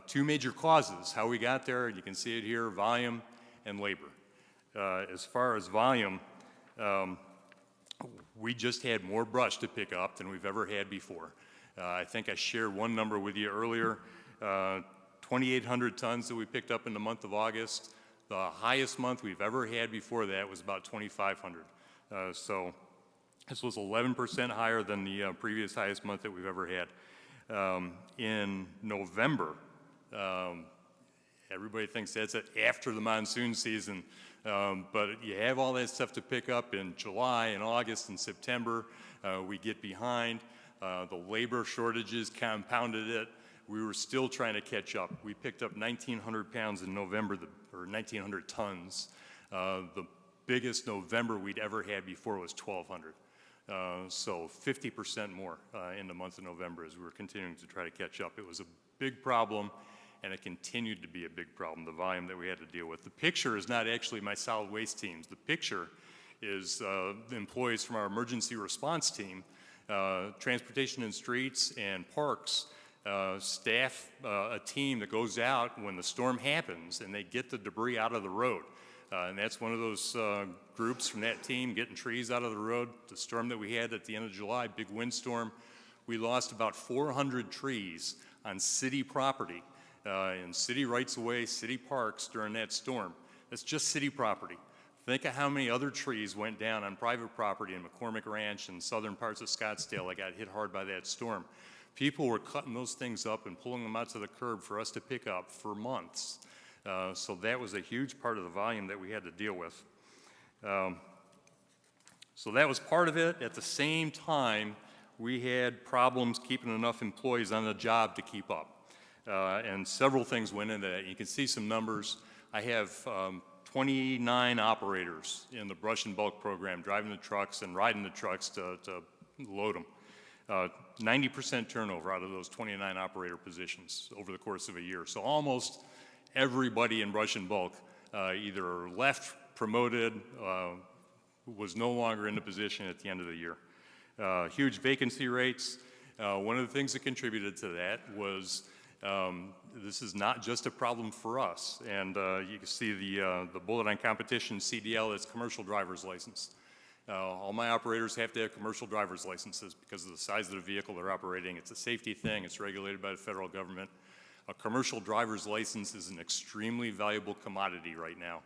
Two major causes, how we got there, you can see it here, volume and labor. As far as volume, we just had more brush to pick up than we've ever had before. I think I shared one number with you earlier, 2,800 tons that we picked up in the month of August. The highest month we've ever had before that was about 2,500. So this was 11% higher than the previous highest month that we've ever had. In November, everybody thinks that's after the monsoon season, but you have all that stuff to pick up in July and August and September. We get behind. The labor shortages compounded it. We were still trying to catch up. We picked up 1,900 pounds in November, or 1,900 tons. The biggest November we'd ever had before was 1,200. So 50% more in the month of November as we were continuing to try to catch up. It was a big problem, and it continued to be a big problem, the volume that we had to deal with. The picture is not actually my solid waste teams. The picture is the employees from our emergency response team, transportation and streets and parks, staff a team that goes out when the storm happens and they get the debris out of the road. And that's one of those groups from that team getting trees out of the road. The storm that we had at the end of July, big windstorm, we lost about 400 trees on city property, in city rights-of-way, city parks during that storm. That's just city property. Think of how many other trees went down on private property in McCormick Ranch and southern parts of Scottsdale that got hit hard by that storm. People were cutting those things up and pulling them out to the curb for us to pick up for months. So that was a huge part of the volume that we had to deal with. So that was part of it. At the same time, we had problems keeping enough employees on the job to keep up. And several things went into that. You can see some numbers. I have 29 operators in the brush and bulk program, driving the trucks and riding the trucks to load them. 90% turnover out of those 29 operator positions over the course of a year. So almost everybody in brush and bulk either left, promoted, was no longer in the position at the end of the year. Huge vacancy rates. One of the things that contributed to that was this is not just a problem for us, and you can see the bullet on competition CDL is commercial driver's license. All my operators have to have commercial driver's licenses because of the size of the vehicle they're operating. It's a safety thing. It's regulated by the federal government. A commercial driver's license is an extremely valuable commodity right now.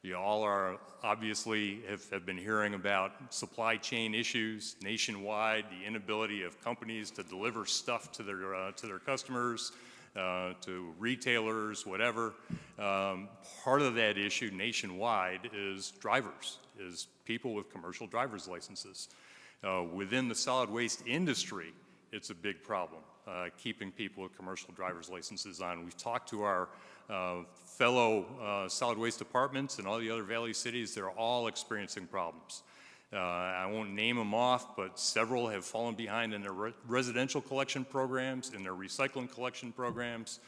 You all are obviously have been hearing about supply chain issues nationwide, the inability of companies to deliver stuff to their customers, to retailers, whatever. Part of that issue nationwide is drivers, is people with commercial driver's licenses. Within the solid waste industry, it's a big problem, keeping people with commercial driver's licenses on. We've talked to our fellow solid waste departments and all the other valley cities. They're all experiencing problems. I won't name them off, but several have fallen behind in their residential collection programs, in their recycling collection programs.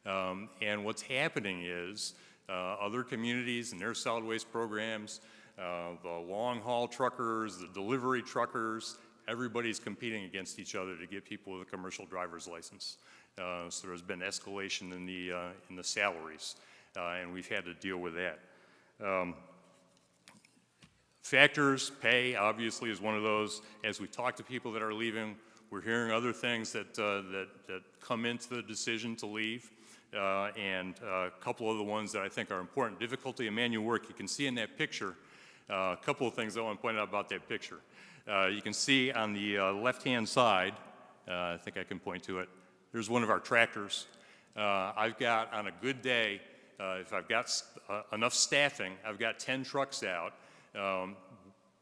And what's happening is other communities and their solid waste programs, the long-haul truckers, the delivery truckers, everybody's competing against each other to get people with a commercial driver's license. So there's been escalation in the salaries, and we've had to deal with that. Factors, pay obviously is one of those. As we talk to people that are leaving, we're hearing other things that come into the decision to leave, and a couple of the ones that I think are important. Difficulty in manual work. You can see in that picture a couple of things I want to point out about that picture. You can see on the left-hand side, I think I can point to it, there's one of our tractors. I've got, on a good day, if I've got enough staffing, I've got 10 trucks out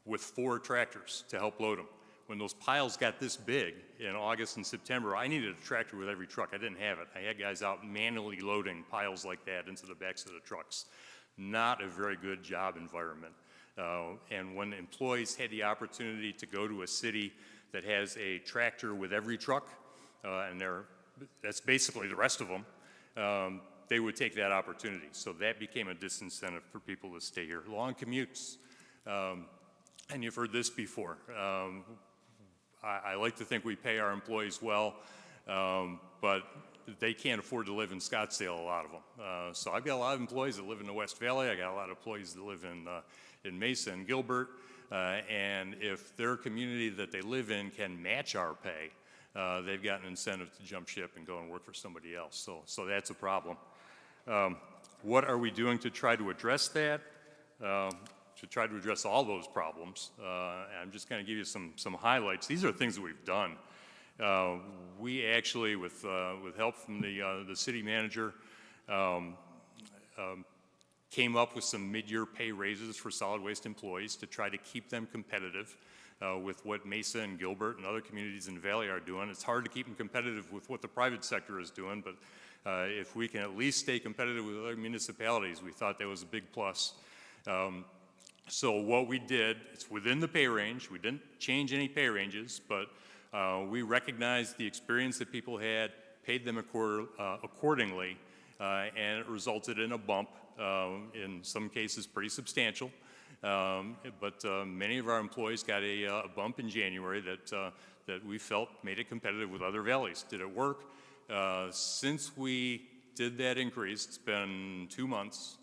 with 4 tractors to help load them. When those piles got this big in August and September, I needed a tractor with every truck. I didn't have it. I had guys out manually loading piles like that into the backs of the trucks. Not a very good job environment. And when employees had the opportunity to go to a city that has a tractor with every truck, and that's basically the rest of them, they would take that opportunity. So that became a disincentive for people to stay here. Long commutes. And you've heard this before. I like to think we pay our employees well, but they can't afford to live in Scottsdale, a lot of them. So I've got a lot of employees that live in the West Valley. I got a lot of employees that live in Mesa and Gilbert. And if their community that they live in can match our pay, they've got an incentive to jump ship and go and work for somebody else. So that's a problem. What are we doing to try to address that? To try to address all those problems. I'm just going to give you some highlights. These are things that we've done. We actually, with help from the city manager, came up with some mid-year pay raises for solid waste employees to try to keep them competitive with what Mesa and Gilbert and other communities in the Valley are doing. It's hard to keep them competitive with what the private sector is doing, but if we can at least stay competitive with other municipalities, we thought that was a big plus. So what we did, it's within the pay range. We didn't change any pay ranges, but we recognized the experience that people had, paid them accordingly, and it resulted in a bump, in some cases pretty substantial. But many of our employees got a bump in January that we felt made it competitive with other valleys. Did it work? Since we did that increase, it's been 2 months.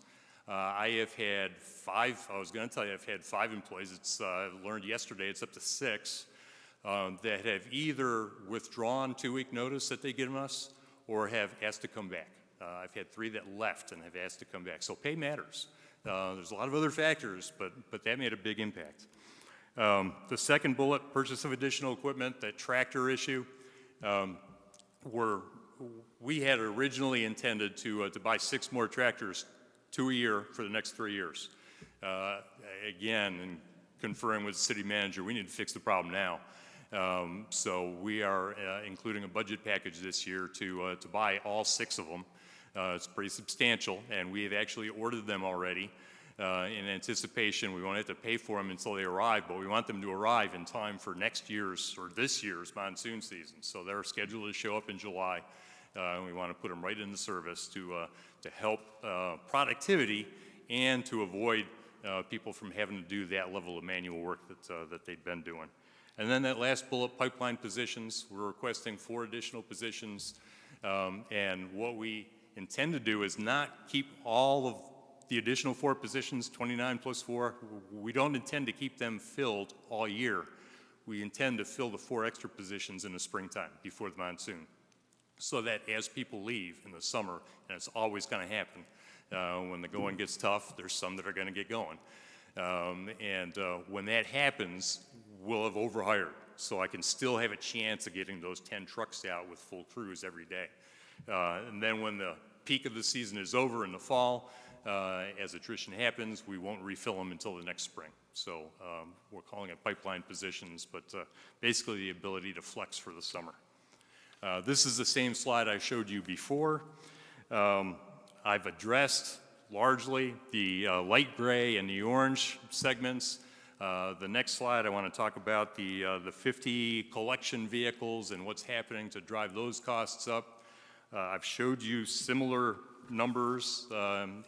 I have had 5, I was going to tell you I've had 5 employees, I learned yesterday it's up to 6, that have either withdrawn 2-week notice that they've given us or have asked to come back. I've had 3 that left and have asked to come back. So pay matters. There's a lot of other factors, but that made a big impact. The second bullet, purchase of additional equipment, that tractor issue, we had originally intended to buy 6 more tractors, 2 a year for the next 3 years. Again, in conferring with the city manager, we need to fix the problem now. So we are including a budget package this year to buy all 6 of them. It's pretty substantial, and we have actually ordered them already in anticipation. We won't have to pay for them until they arrive, but we want them to arrive in time for next year's or this year's monsoon season. So they're scheduled to show up in July, and we want to put them right into service to help productivity and to avoid people from having to do that level of manual work that they've been doing. And then that last bullet, pipeline positions, we're requesting 4 additional positions. And what we intend to do is not keep all of the additional 4 positions, 29 plus 4. We don't intend to keep them filled all year. We intend to fill the 4 extra positions in the springtime before the monsoon, so that as people leave in the summer, and it's always going to happen, when the going gets tough, there's some that are going to get going. When that happens, we'll have overhired, so I can still have a chance of getting those 10 trucks out with full crews every day. And then when the peak of the season is over in the fall, as attrition happens, we won't refill them until the next spring. So we're calling it pipeline positions, but basically the ability to flex for the summer. This is the same slide I showed you before. I've addressed largely the light gray and the orange segments. The next slide, I want to talk about the 50 collection vehicles and what's happening to drive those costs up. I've showed you similar numbers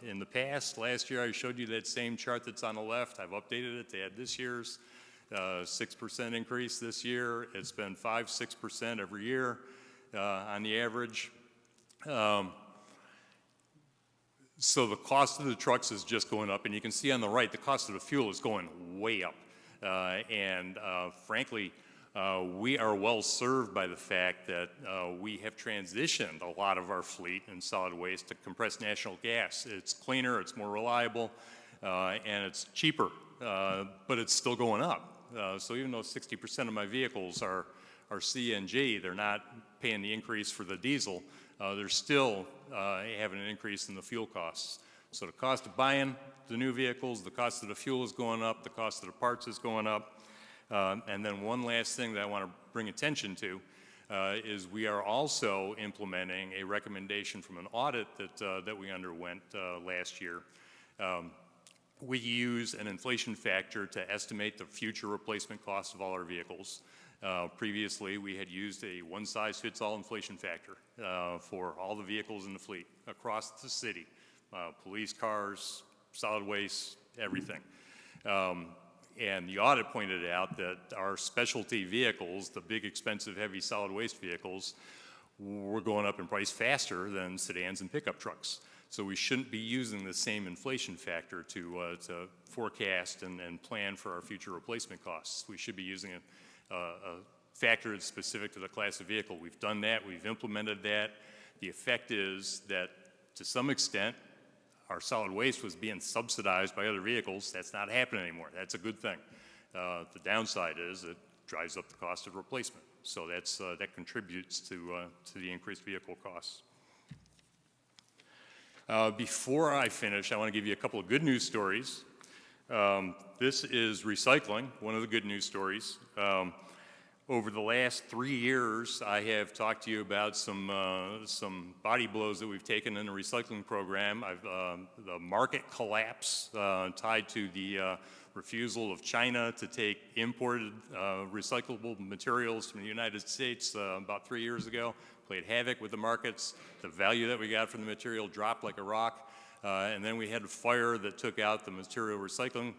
in the past. Last year I showed you that same chart that's on the left. I've updated it to add this year's 6% increase this year. It's been 5-6% every year on the average. So the cost of the trucks is just going up, and you can see on the right the cost of the fuel is going way up. Frankly, we are well served by the fact that we have transitioned a lot of our fleet in solid waste to compressed natural gas. It's cleaner, it's more reliable, and it's cheaper, but it's still going up. So even though 60% of my vehicles are CNG, they're not paying the increase for the diesel, they're still having an increase in the fuel costs. So the cost of buying the new vehicles, the cost of the fuel is going up, the cost of the parts is going up. And then one last thing that I want to bring attention to is we are also implementing a recommendation from an audit that we underwent last year. We use an inflation factor to estimate the future replacement cost of all our vehicles. Previously, we had used a one-size-fits-all inflation factor for all the vehicles in the fleet across the city, police cars, solid waste, everything. And the audit pointed out that our specialty vehicles, the big, expensive, heavy solid waste vehicles, were going up in price faster than sedans and pickup trucks. So we shouldn't be using the same inflation factor to forecast and plan for our future replacement costs. We should be using a factor that's specific to the class of vehicle. We've done that. We've implemented that. The effect is that, to some extent, our solid waste was being subsidized by other vehicles. That's not happening anymore. That's a good thing. The downside is it drives up the cost of replacement. So that contributes to the increased vehicle costs. Before I finish, I want to give you a couple of good news stories. This is recycling, one of the good news stories. Over the last 3 years, I have talked to you about some body blows that we've taken in the recycling program. The market collapse tied to the refusal of China to take imported recyclable materials from the United States about 3 years ago played havoc with the markets. The value that we got from the material dropped like a rock. And then we had a fire that took out the material recycling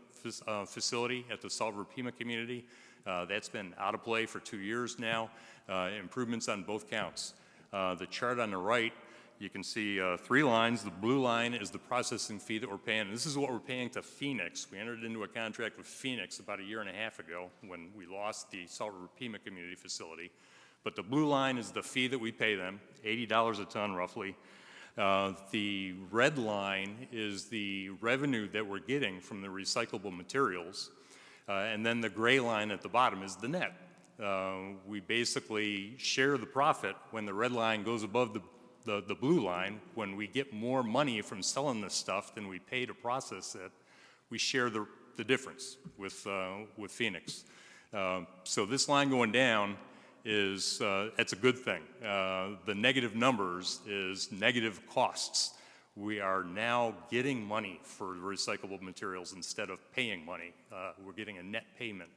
facility at the Salver Pima community. That's been out of play for 2 years now. Improvements on both counts. The chart on the right, you can see 3 lines. The blue line is the processing fee that we're paying. This is what we're paying to Phoenix. We entered into a contract with Phoenix about 1.5 years ago when we lost the Salver Pima community facility. But the blue line is the fee that we pay them, $80 a ton roughly. The red line is the revenue that we're getting from the recyclable materials. And then the gray line at the bottom is the net. We basically share the profit when the red line goes above the blue line. When we get more money from selling this stuff than we pay to process it, we share the difference with Phoenix. So this line going down is, that's a good thing. The negative numbers is negative costs. We are now getting money for recyclable materials instead of paying money. We're getting a net payment.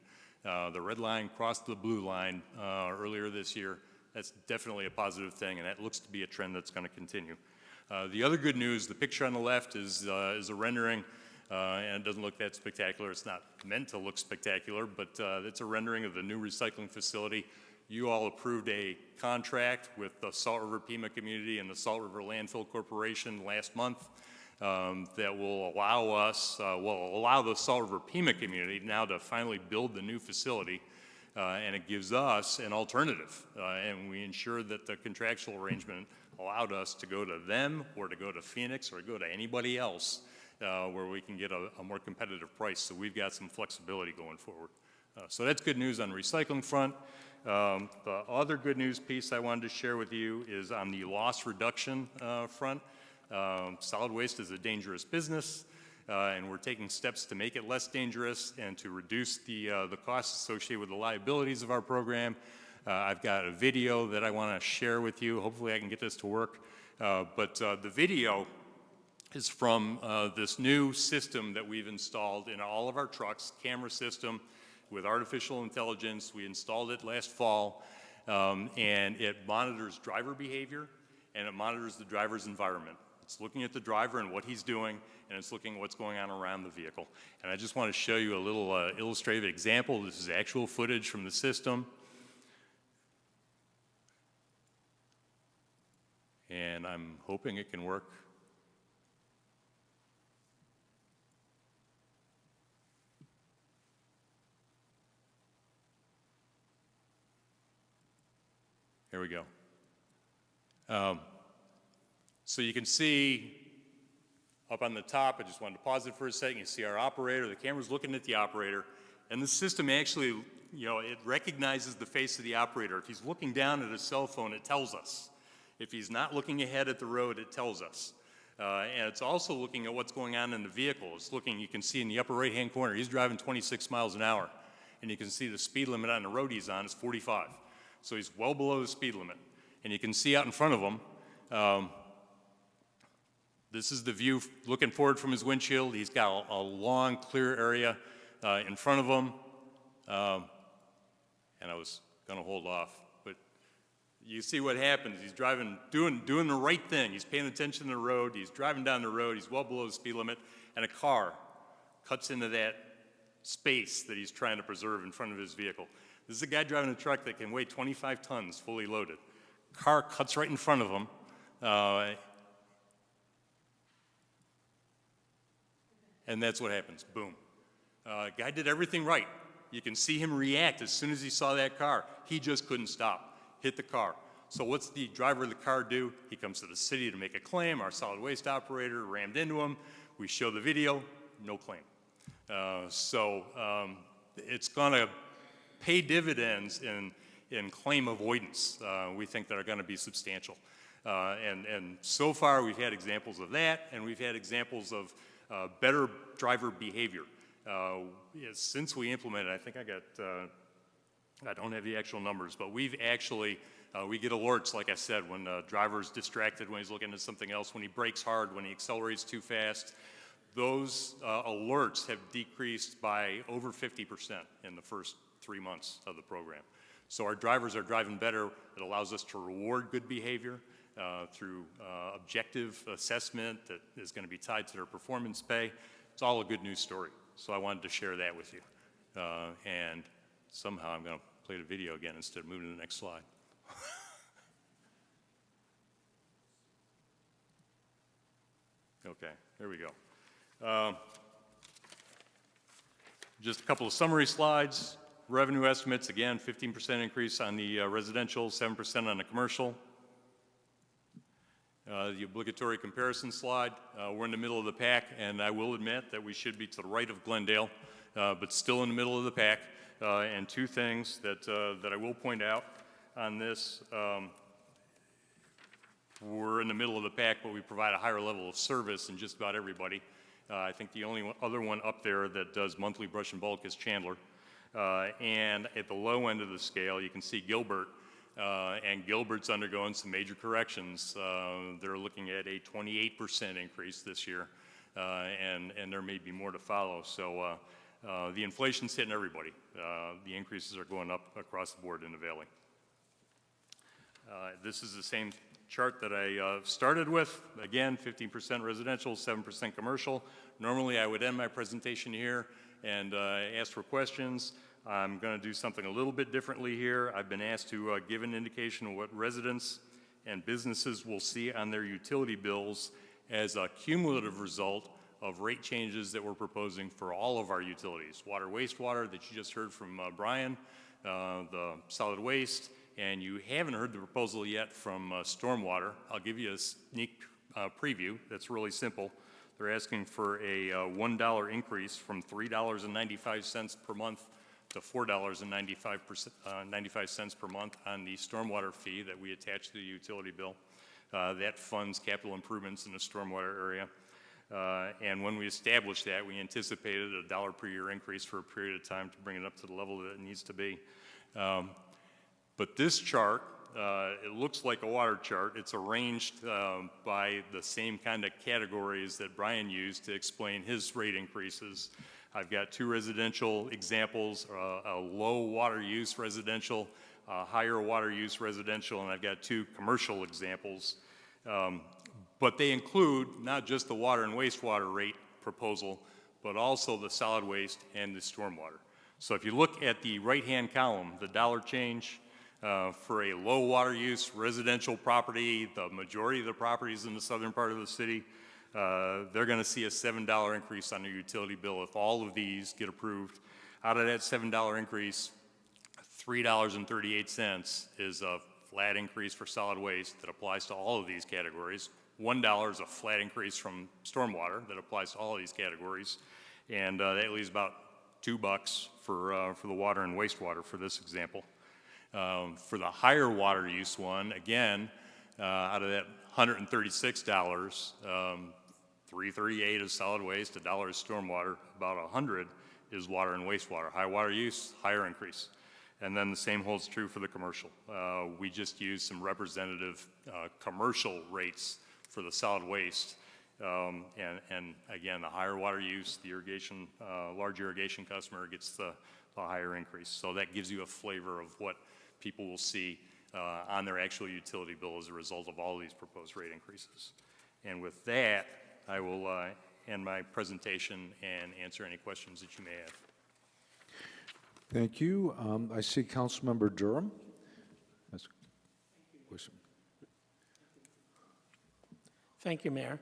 The red line crossed the blue line earlier this year. That's definitely a positive thing, and that looks to be a trend that's going to continue. The other good news, the picture on the left is a rendering and it doesn't look that spectacular. It's not meant to look spectacular, but it's a rendering of the new recycling facility. You all approved a contract with the Salt River Pima community and the Salt River Landfill Corporation last month that will allow us, will allow the Salt River Pima community now to finally build the new facility, and it gives us an alternative. And we ensure that the contractual arrangement allowed us to go to them or to go to Phoenix or go to anybody else where we can get a more competitive price. So we've got some flexibility going forward. So that's good news on the recycling front. The other good news piece I wanted to share with you is on the loss reduction front. Solid waste is a dangerous business, and we're taking steps to make it less dangerous and to reduce the costs associated with the liabilities of our program. I've got a video that I want to share with you. Hopefully I can get this to work. But the video is from this new system that we've installed in all of our trucks, camera system with artificial intelligence. We installed it last fall, and it monitors driver behavior, and it monitors the driver's environment. It's looking at the driver and what he's doing, and it's looking at what's going on around the vehicle. And I just want to show you a little illustrative example. This is actual footage from the system. And I'm hoping it can work. Here we go. So you can see up on the top, I just wanted to pause it for a second. You see our operator, the camera's looking at the operator, and the system actually, it recognizes the face of the operator. If he's looking down at his cell phone, it tells us. If he's not looking ahead at the road, it tells us. And it's also looking at what's going on in the vehicle. It's looking, you can see in the upper right-hand corner, he's driving 26 miles an hour. And you can see the speed limit on the road he's on is 45. So he's well below the speed limit. And you can see out in front of him, this is the view looking forward from his windshield. He's got a long, clear area in front of him. And I was going to hold off. But you see what happens. He's driving, doing the right thing. He's paying attention to the road. He's driving down the road. He's well below the speed limit. And a car cuts into that space that he's trying to preserve in front of his vehicle. This is a guy driving a truck that can weigh 25 tons fully loaded. Car cuts right in front of him. And that's what happens. Boom. Guy did everything right. You can see him react as soon as he saw that car. He just couldn't stop. Hit the car. So what's the driver of the car do? He comes to the city to make a claim. Our solid waste operator rammed into him. We show the video. No claim. It's going to pay dividends in claim avoidance. We think that are going to be substantial. And so far we've had examples of that, and we've had examples of better driver behavior. Since we implemented, I think I don't have the actual numbers, but we've actually, we get alerts, like I said, when the driver's distracted, when he's looking at something else, when he brakes hard, when he accelerates too fast. Those alerts have decreased by over 50% in the first 3 months of the program. So our drivers are driving better. It allows us to reward good behavior through objective assessment that is going to be tied to their performance pay. It's all a good news story. So I wanted to share that with you. And somehow I'm going to play the video again instead of moving to the next slide. Okay, there we go. Just a couple of summary slides. Revenue estimates, again, 15% increase on the residential, 7% on the commercial. The obligatory comparison slide, we're in the middle of the pack, and I will admit that we should be to the right of Glendale, but still in the middle of the pack. And two things that I will point out on this, we're in the middle of the pack, but we provide a higher level of service than just about everybody. I think the only other one up there that does monthly brush and bulk is Chandler. And at the low end of the scale, you can see Gilbert, and Gilbert's undergoing some major corrections. They're looking at a 28% increase this year, and there may be more to follow. So the inflation's hitting everybody. The increases are going up across the board in the valley. This is the same chart that I started with. Again, 15% residential, 7% commercial. Normally, I would end my presentation here and ask for questions. I'm going to do something a little bit differently here. I've been asked to give an indication of what residents and businesses will see on their utility bills as a cumulative result of rate changes that we're proposing for all of our utilities. Water, wastewater that you just heard from Brian, the solid waste, and you haven't heard the proposal yet from stormwater. I'll give you a sneak preview that's really simple. They're asking for a $1 increase from $3.95 per month to $4.95 per month on the stormwater fee that we attach to the utility bill. That funds capital improvements in the stormwater area. And when we established that, we anticipated a $1 per year increase for a period of time to bring it up to the level that it needs to be. But this chart, it looks like a water chart. It's arranged by the same kind of categories that Brian used to explain his rate increases. I've got two residential examples, a low water use residential, higher water use residential, and I've got two commercial examples. But they include not just the water and wastewater rate proposal, but also the solid waste and the stormwater. So if you look at the right-hand column, the dollar change for a low water use residential property, the majority of the properties in the southern part of the city, they're going to see a $7 increase on their utility bill if all of these get approved. Out of that $7 increase, $3.38 is a flat increase for solid waste that applies to all of these categories. $1 is a flat increase from stormwater that applies to all of these categories. And that leaves about $2 for the water and wastewater for this example. For the higher water use one, again, out of that $136, $3.38 is solid waste, $1 is stormwater, about $100 is water and wastewater. High water use, higher increase. And then the same holds true for the commercial. We just used some representative commercial rates for the solid waste. And again, the higher water use, the irrigation, large irrigation customer gets the higher increase. So that gives you a flavor of what people will see on their actual utility bill as a result of all these proposed rate increases. And with that, I will end my presentation and answer any questions that you may have. Thank you. I see Councilmember Durham. Thank you, Mayor.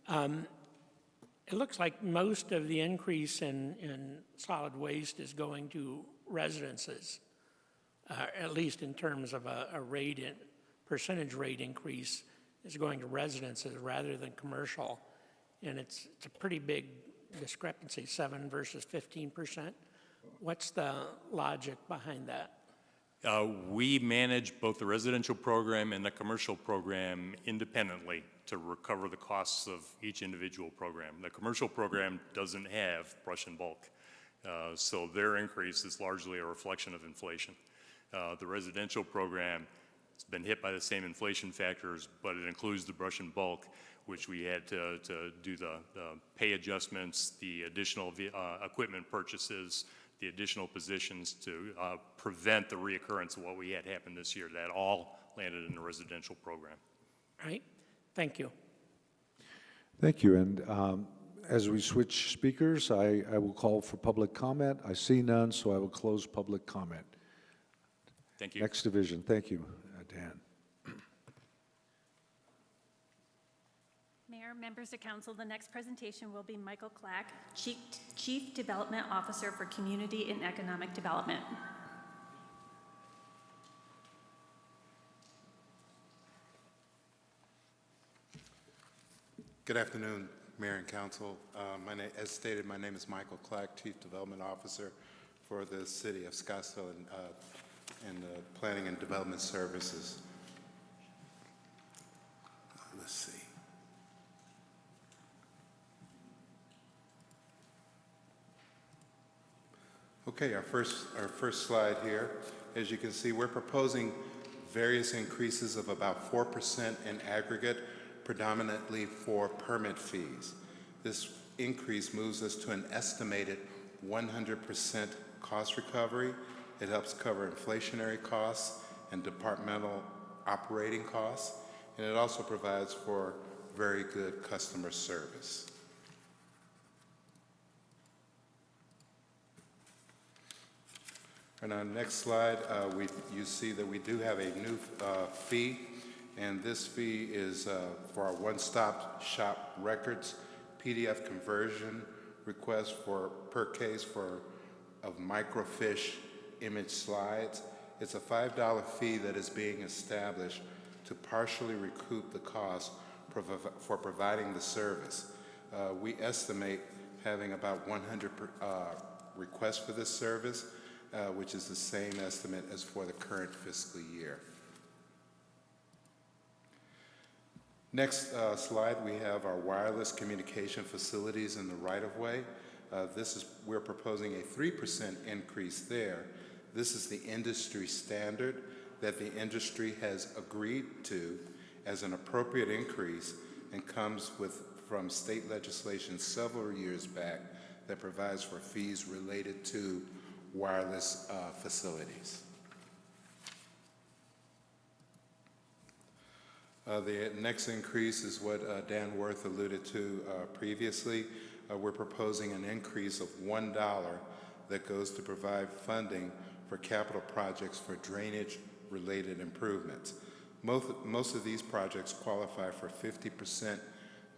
It looks like most of the increase in solid waste is going to residences, at least in terms of a percentage rate increase is going to residences rather than commercial. And it's a pretty big discrepancy, 7 versus 15%. What's the logic behind that? We manage both the residential program and the commercial program independently to recover the costs of each individual program. The commercial program doesn't have brush and bulk, so their increase is largely a reflection of inflation. The residential program has been hit by the same inflation factors, but it includes the brush and bulk, which we had to do the pay adjustments, the additional equipment purchases, the additional positions to prevent the reoccurrence of what we had happen this year. That all landed in the residential program. All right. Thank you. Thank you. And as we switch speakers, I will call for public comment. I see none, so I will close public comment. Thank you. Next division. Thank you, Dan. Mayor, members of council, the next presentation will be Michael Clack, Chief Development Officer for Community and Economic Development. Good afternoon, Mayor and Council. As stated, my name is Michael Clack, Chief Development Officer for the City of Scottsdale and the Planning and Development Services. Let's see. Okay, our first slide here. As you can see, we're proposing various increases of about 4% in aggregate, predominantly for permit fees. This increase moves us to an estimated 100% cost recovery. It helps cover inflationary costs and departmental operating costs. and it also provides for very good customer service. And on the next slide, you see that we do have a new fee, and this fee is for our one-stop shop records, PDF conversion request per case of microfiche image slides. It's a $5 fee that is being established to partially recoup the cost for providing the service. We estimate having about 100 requests for this service, which is the same estimate as for the current fiscal year. Next slide, we have our wireless communication facilities in the right-of-way. We're proposing a 3% increase there. This is the industry standard that the industry has agreed to as an appropriate increase and comes from state legislation several years back that provides for fees related to wireless facilities. The next increase is what Dan Worth alluded to previously. We're proposing an increase of $1 that goes to provide funding for capital projects for drainage-related improvements. Most of these projects qualify for 50%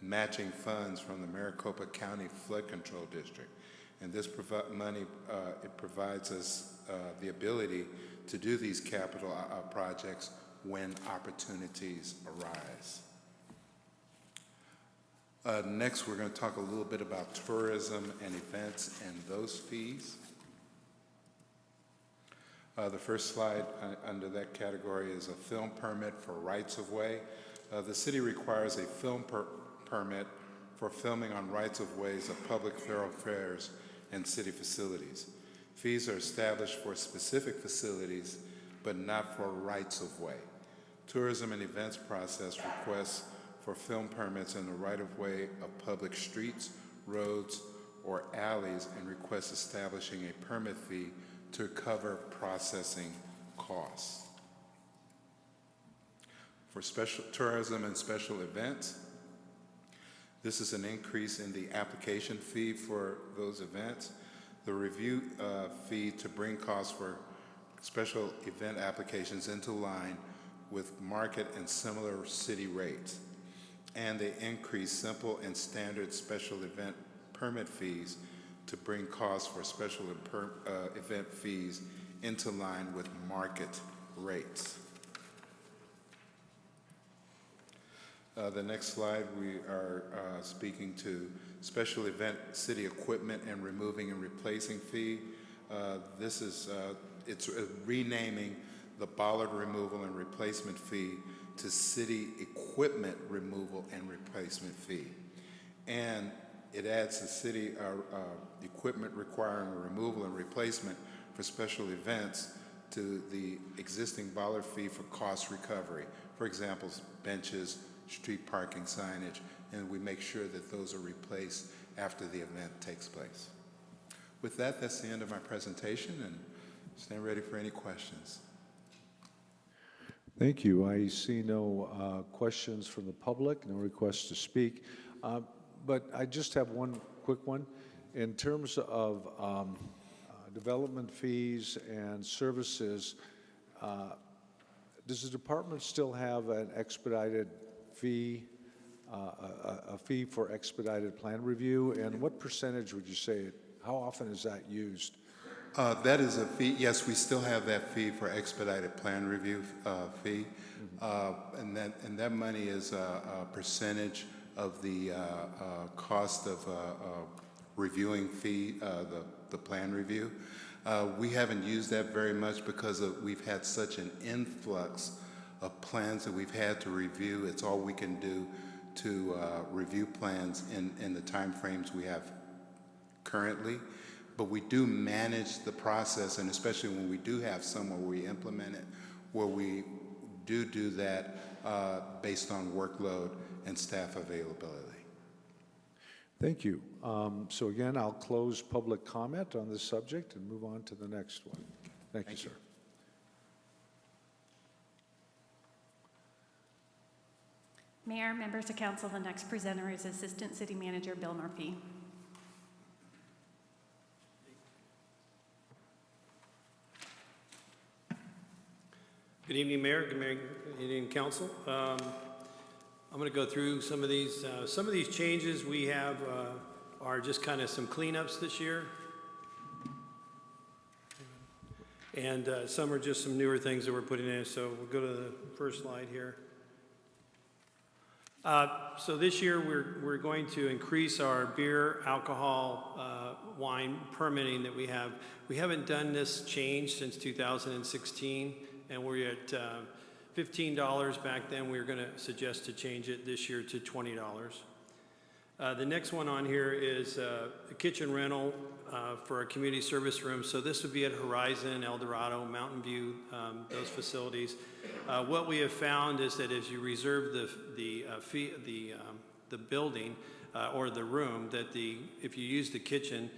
matching funds from the Maricopa County Flood Control District. And this money, it provides us the ability to do these capital projects when opportunities arise. Next, we're going to talk a little bit about tourism and events and those fees. The first slide under that category is a film permit for rights-of-way. The city requires a film permit for filming on rights-of-ways of public thoroughfares and city facilities. Fees are established for specific facilities, but not for rights-of-way. Tourism and events process requests for film permits in the right-of-way of public streets, roads, or alleys, and requests establishing a permit fee to cover processing costs. For special tourism and special events, this is an increase in the application fee for those events. The review fee to bring costs for special event applications into line with market and similar city rates. And they increase simple and standard special event permit fees to bring costs for special event fees into line with market rates. The next slide, we are speaking to special event city equipment and removing and replacing fee. This is, it's renaming the bollard removal and replacement fee to city equipment removal and replacement fee. And it adds the city equipment requiring removal and replacement for special events to the existing bollard fee for cost recovery. For example, benches, street parking signage, and we make sure that those are replaced after the event takes place. With that, that's the end of my presentation, and stand ready for any questions. Thank you. I see no questions from the public, no requests to speak. But I just have one quick one. In terms of development fees and services, does the department still have an expedited fee, a fee for expedited plan review? And what percentage would you say, how often is that used? That is a fee. Yes, we still have that fee for expedited plan review fee. And that money is a percentage of the cost of reviewing fee, the plan review. We haven't used that very much because we've had such an influx of plans that we've had to review. It's all we can do to review plans in the time frames we have currently. But we do manage the process, and especially when we do have somewhere where we implement it, where we do that based on workload and staff availability. Thank you. So again, I'll close public comment on this subject and move on to the next one. Thank you, sir. Mayor, members of council, the next presenter is Assistant City Manager Bill Murphy. Good evening, Mayor. Good evening, Council. I'm going to go through some of these. Some of these changes we have are just kind of some cleanups this year. And some are just some newer things that we're putting in. So we'll go to the first slide here. So this year we're going to increase our beer, alcohol, wine permitting that we have. We haven't done this change since 2016. And we're at $15 back then. We were going to suggest to change it this year to $20. The next one on here is a kitchen rental for a community service room. So this would be at Horizon, El Dorado, Mountain View, those facilities. What we have found is that as you reserve the building or the room, that if you use the kitchen,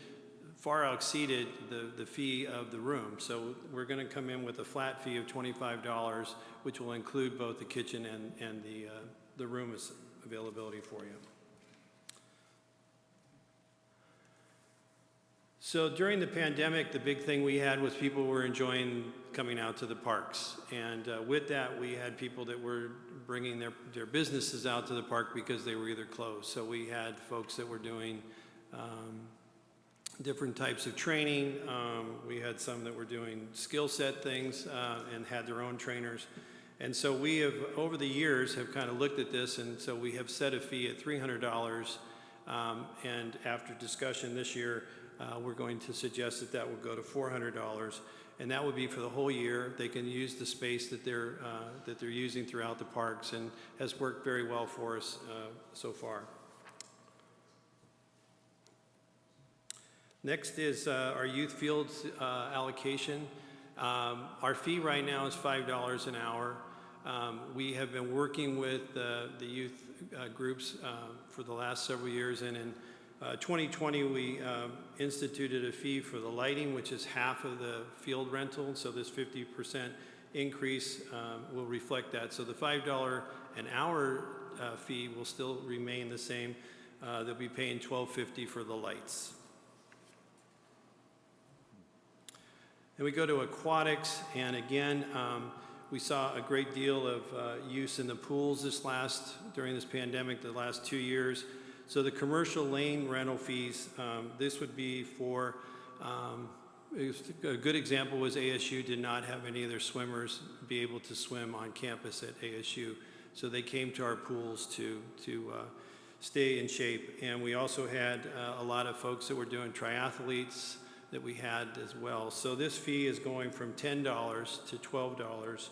far exceeded the fee of the room. So we're going to come in with a flat fee of $25, which will include both the kitchen and the room availability for you. So during the pandemic, the big thing we had was people were enjoying coming out to the parks. And with that, we had people that were bringing their businesses out to the park because they were either closed. So we had folks that were doing different types of training. We had some that were doing skill set things and had their own trainers. And so we have, over the years, have kind of looked at this, and so we have set a fee at $300. And after discussion this year, we're going to suggest that will go to $400. And that would be for the whole year. They can use the space that they're using throughout the parks, and has worked very well for us so far. Next is our youth fields allocation. Our fee right now is $5 an hour. We have been working with the youth groups for the last several years, and in 2020 we instituted a fee for the lighting, which is half of the field rental, so this 50% increase will reflect that. So the $5 an hour fee will still remain the same. They'll be paying $12.50 for the lights. And we go to aquatics, and again, we saw a great deal of use in the pools during this pandemic, the last 2 years. So the commercial lane rental fees, this would be for, a good example was ASU did not have any of their swimmers be able to swim on campus at ASU. So they came to our pools to stay in shape. And we also had a lot of folks that were doing triathletes that we had as well. So this fee is going from $10 to $12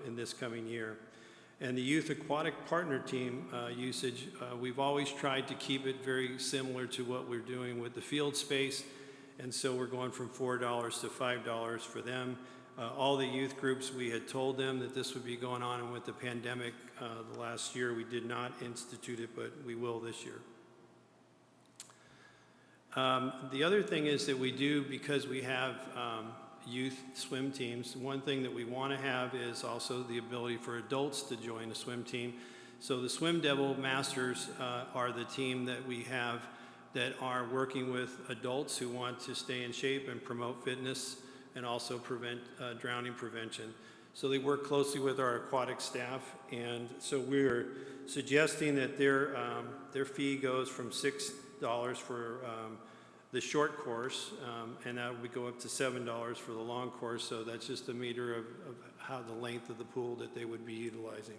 in this coming year. And the Youth Aquatic Partner Team usage, we've always tried to keep it very similar to what we're doing with the field space. And so we're going from $4 to $5 for them. All the youth groups, we had told them that this would be going on, and with the pandemic the last year, we did not institute it, but we will this year. The other thing is that we do, because we have youth swim teams, one thing that we want to have is also the ability for adults to join a swim team. So the Swim Devil Masters are the team that we have that are working with adults who want to stay in shape and promote fitness and also prevent drowning prevention. So they work closely with our aquatic staff, and so we're suggesting that their fee goes from $6 for the short course, and that would go up to $7 for the long course. So that's just a meter of how the length of the pool that they would be utilizing.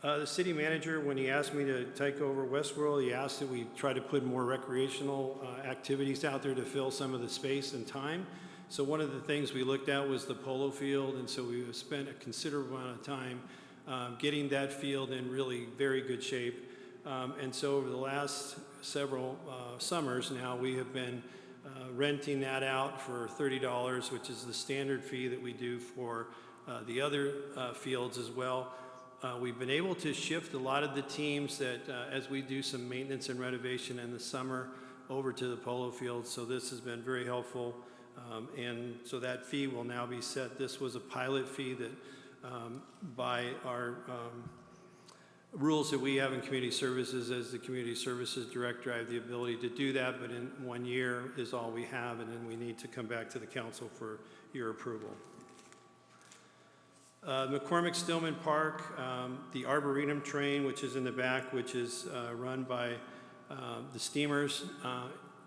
The city manager, when he asked me to take over Westworld, he asked that we try to put more recreational activities out there to fill some of the space and time. So one of the things we looked at was the polo field, and so we spent a considerable amount of time getting that field in really very good shape. And so over the last several summers now, we have been renting that out for $30, which is the standard fee that we do for the other fields as well. We've been able to shift a lot of the teams that, as we do some maintenance and renovation in the summer, over to the polo field. So this has been very helpful. And so that fee will now be set. This was a pilot fee that by our rules that we have in community services. As the community services director, I have the ability to do that, but in 1 year is all we have, and then we need to come back to the council for your approval. McCormick Stillman Park, the Arboretum train, which is in the back, which is run by the steamers.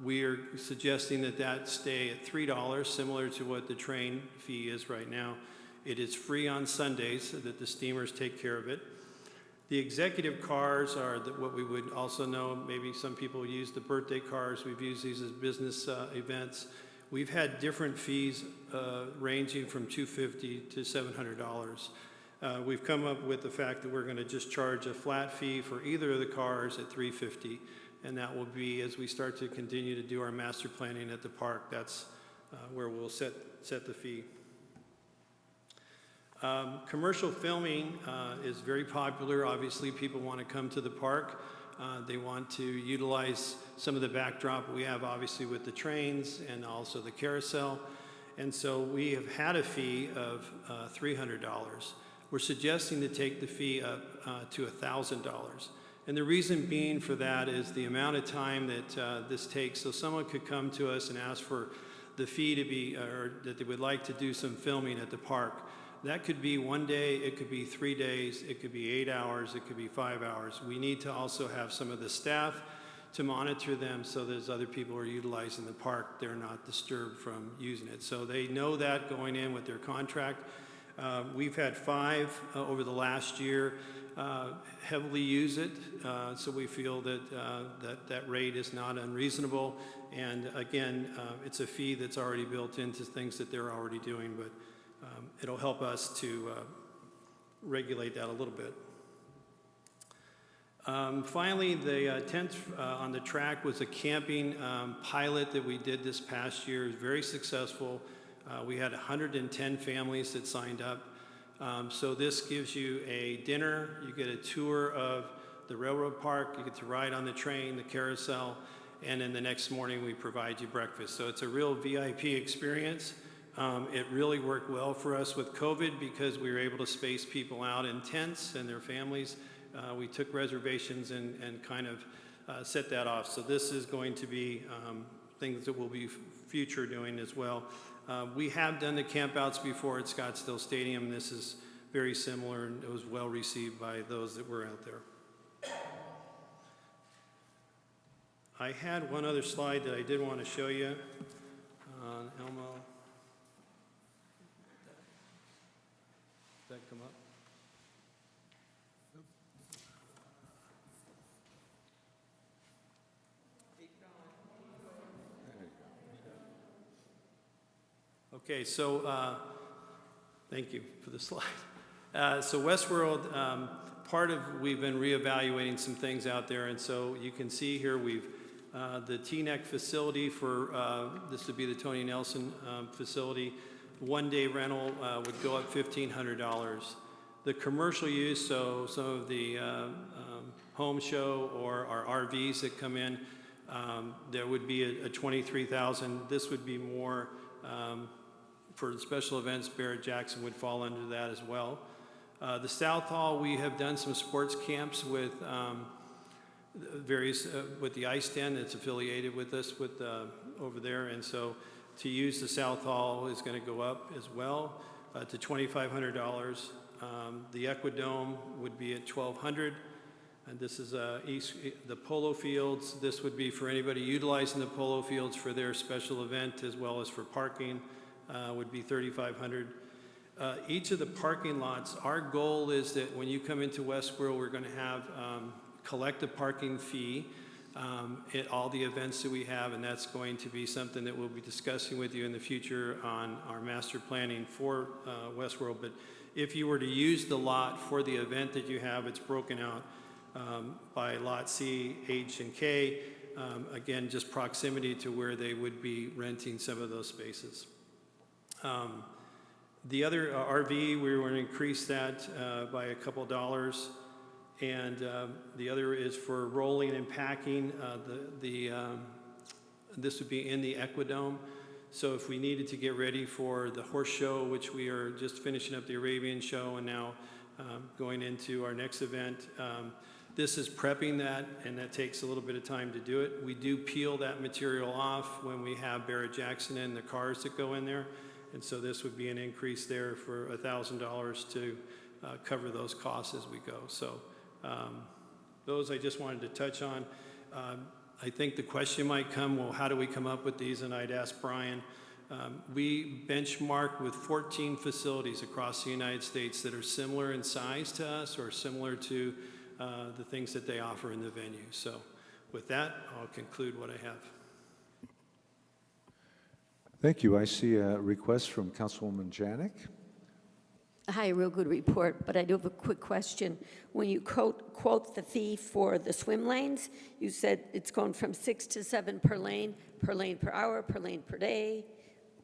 We are suggesting that that stay at $3, similar to what the train fee is right now. It is free on Sundays so that the steamers take care of it. The executive cars are what we would also know, maybe some people use the birthday cars. We've used these as business events. We've had different fees ranging from $250 to $700. We've come up with the fact that we're going to just charge a flat fee for either of the cars at $350, and that will be as we start to continue to do our master planning at the park. That's where we'll set the fee. Commercial filming is very popular. Obviously, people want to come to the park. They want to utilize some of the backdrop we have, obviously, with the trains and also the carousel. And so we have had a fee of $300. We're suggesting to take the fee up to $1,000. And the reason being for that is the amount of time that this takes. So someone could come to us and ask for the fee to be, or that they would like to do some filming at the park. That could be 1 day, it could be 3 days, it could be 8 hours, it could be 5 hours. We need to also have some of the staff to monitor them so there's other people who are utilizing the park, they're not disturbed from using it. So they know that going in with their contract. We've had 5 over the last year heavily use it, so we feel that that rate is not unreasonable. And again, it's a fee that's already built into things that they're already doing, but it'll help us to regulate that a little bit. Finally, the tent on the track was a camping pilot that we did this past year. It was very successful. We had 110 families that signed up. So this gives you a dinner, you get a tour of the railroad park, you get to ride on the train, the carousel, and then the next morning we provide you breakfast. So it's a real VIP experience. It really worked well for us with COVID because we were able to space people out in tents and their families. We took reservations and kind of set that off. So this is going to be things that we'll be future doing as well. We have done the campouts before at Scottsdale Stadium. This is very similar, and it was well received by those that were out there. I had one other slide that I did want to show you. Elmo. Did that come up? Okay, so thank you for the slide. So Westworld, we've been reevaluating some things out there, and so you can see here we've the Teaneck facility for this would be the Tony Nelson facility. 1 day rental would go up $1,500. The commercial use, so some of the home show or our RVs that come in, there would be a $23,000. This would be more for the special events. Barrett Jackson would fall under that as well. The South Hall, we have done some sports camps with various, with the ice den that's affiliated with us with over there, and so to use the South Hall is going to go up as well to $2,500. The Equidome would be at $1,200. And this is the polo fields. This would be for anybody utilizing the polo fields for their special event as well as for parking, would be $3,500. Each of the parking lots, our goal is that when you come into Westworld, we're going to have collect a parking fee at all the events that we have, and that's going to be something that we'll be discussing with you in the future on our master planning for Westworld. But if you were to use the lot for the event that you have, it's broken out by lot C, H, and K. Again, just proximity to where they would be renting some of those spaces. The other RV, we want to increase that by a couple dollars. And the other is for rolling and packing. This would be in the Equidome. So if we needed to get ready for the horse show, which we are just finishing up the Arabian show and now going into our next event, this is prepping that, and that takes a little bit of time to do it. We do peel that material off when we have Barrett-Jackson and the cars that go in there, and so this would be an increase there for $1,000 to cover those costs as we go. So those I just wanted to touch on. I think the question might come, well, how do we come up with these? And I'd ask Brian. We benchmarked with 14 facilities across the United States that are similar in size to us or similar to the things that they offer in the venue. So with that, I'll conclude what I have. Thank you. I see a request from Councilwoman Janik. Hi, real good report, but I do have a quick question. When you quote the fee for the swim lanes, you said it's going from 6 to 7 per lane per hour, per lane per day.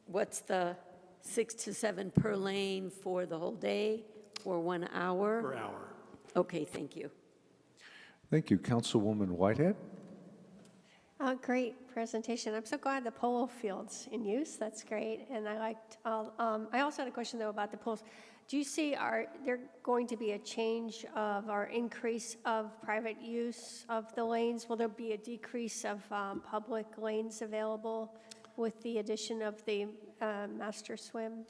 What's the 6 to 7 per lane for the whole day or 1 hour? Per hour. Okay, thank you. Thank you. Councilwoman Whitehead. Great presentation. I'm so glad the polo field's in use. That's great. And I liked I also had a question, though, about the pools. Do you see, are there going to be a change of or increase of private use of the lanes? Will there be a decrease of public lanes available with the addition of the master swim?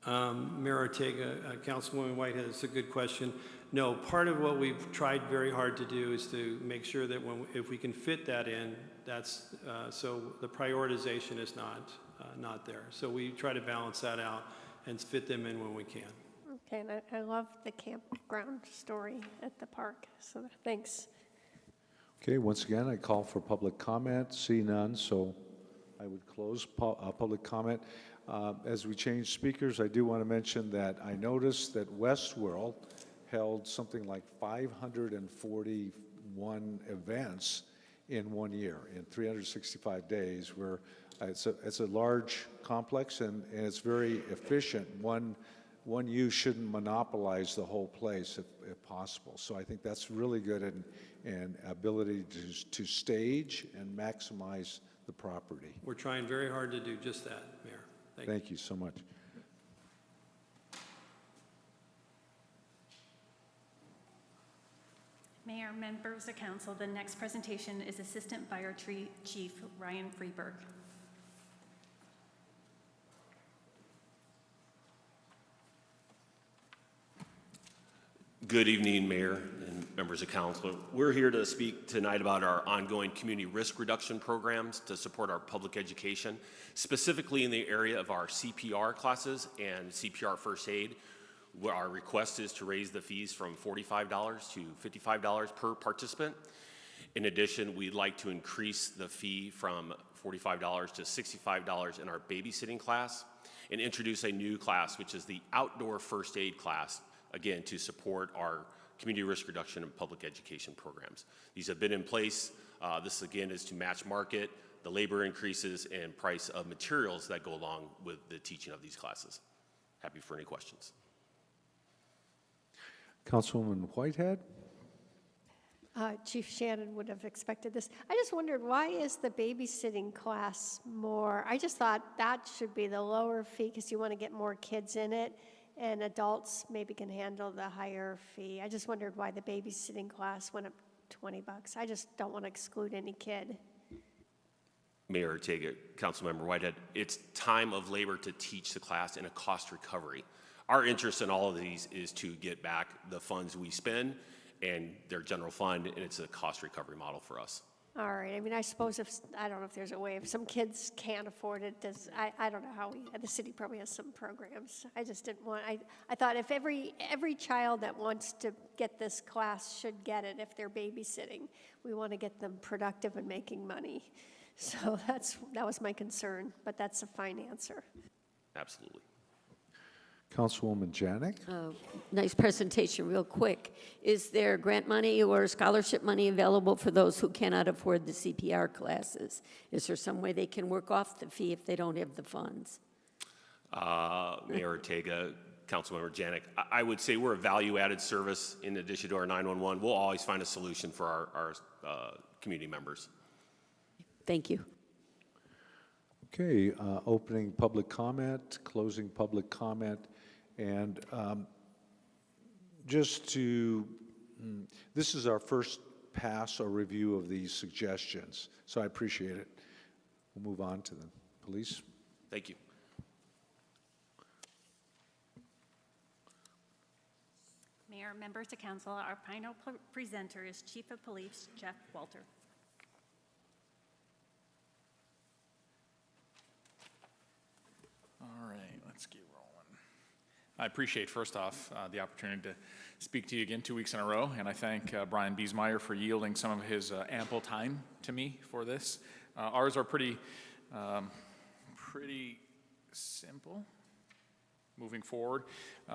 Mayor Ortega, Councilwoman Whitehead, it's a good question. No, part of what we've tried very hard to do is to make sure that if we can fit that in, that's so the prioritization is not there. So we try to balance that out and fit them in when we can. Okay, and I love the campground story at the park, so thanks. Okay, once again, I call for public comment. See none, so I would close public comment. As we change speakers, I do want to mention that I noticed that Westworld held something like 541 events in 1 year, in 365 days, where it's a large complex and it's very efficient. One use shouldn't monopolize the whole place if possible. So I think that's really good in ability to stage and maximize the property. We're trying very hard to do just that, Mayor. Thank you so much. Mayor, members of council, the next presentation is Assistant Fire Chief Ryan Freeberg. Good evening, Mayor and members of council. We're here to speak tonight about our ongoing community risk reduction programs to support our public education, specifically in the area of our CPR classes and CPR first aid. Our request is to raise the fees from $45 to $55 per participant. In addition, we'd like to increase the fee from $45 to $65 in our babysitting class and introduce a new class, which is the outdoor first aid class, again, to support our community risk reduction and public education programs. These have been in place. This, again, is to match market, the labor increases, and price of materials that go along with the teaching of these classes. Happy for any questions. Councilwoman Whitehead. Chief Shannon would have expected this. I just wondered, why is the babysitting class more? I just thought that should be the lower fee because you want to get more kids in it, and adults maybe can handle the higher fee. I just wondered why the babysitting class went up $20. I just don't want to exclude any kid. Mayor Ortega, Councilmember Whitehead, it's time of labor to teach the class and a cost recovery. Our interest in all of these is to get back the funds we spend and their general fund, and it's a cost recovery model for us. All right. I mean, I suppose I don't know if there's a way, if some kids can't afford it, I don't know how the city probably has some programs. I just didn't want, I thought if every child that wants to get this class should get it if they're babysitting. We want to get them productive and making money. So that was my concern, but that's a fine answer. Absolutely. Councilwoman Janik. Nice presentation, real quick. Is there grant money or scholarship money available for those who cannot afford the CPR classes? Is there some way they can work off the fee if they don't have the funds? Mayor Ortega, Councilmember Janik, I would say we're a value-added service in addition to our 911. We'll always find a solution for our community members. Thank you. Okay, opening public comment, closing public comment, and this is our first pass or review of these suggestions, so I appreciate it. We'll move on to the police. Thank you. Mayor, members of council, our final presenter is Chief of Police Jeff Walter. All right, let's get rolling. I appreciate, first off, the opportunity to speak to you again 2 weeks in a row, and I thank Brian Biesmeyer for yielding some of his ample time to me for this. Ours are pretty simple moving forward.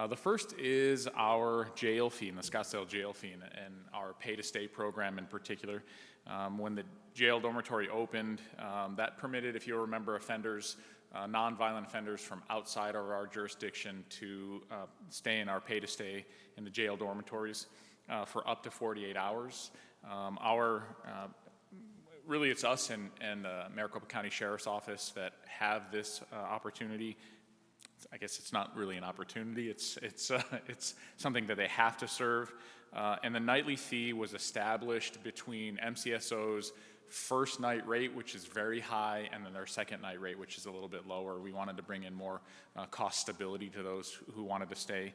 The first is our jail fee, and the Scottsdale jail fee, and our pay-to-stay program in particular. When the jail dormitory opened, that permitted, if you'll remember, offenders, nonviolent offenders from outside of our jurisdiction to stay in our pay-to-stay in the jail dormitories for up to 48 hours. Really, it's us and Maricopa County Sheriff's Office that have this opportunity. I guess it's not really an opportunity. It's something that they have to serve. And the nightly fee was established between MCSO's first night rate, which is very high, and then their second night rate, which is a little bit lower. We wanted to bring in more cost stability to those who wanted to stay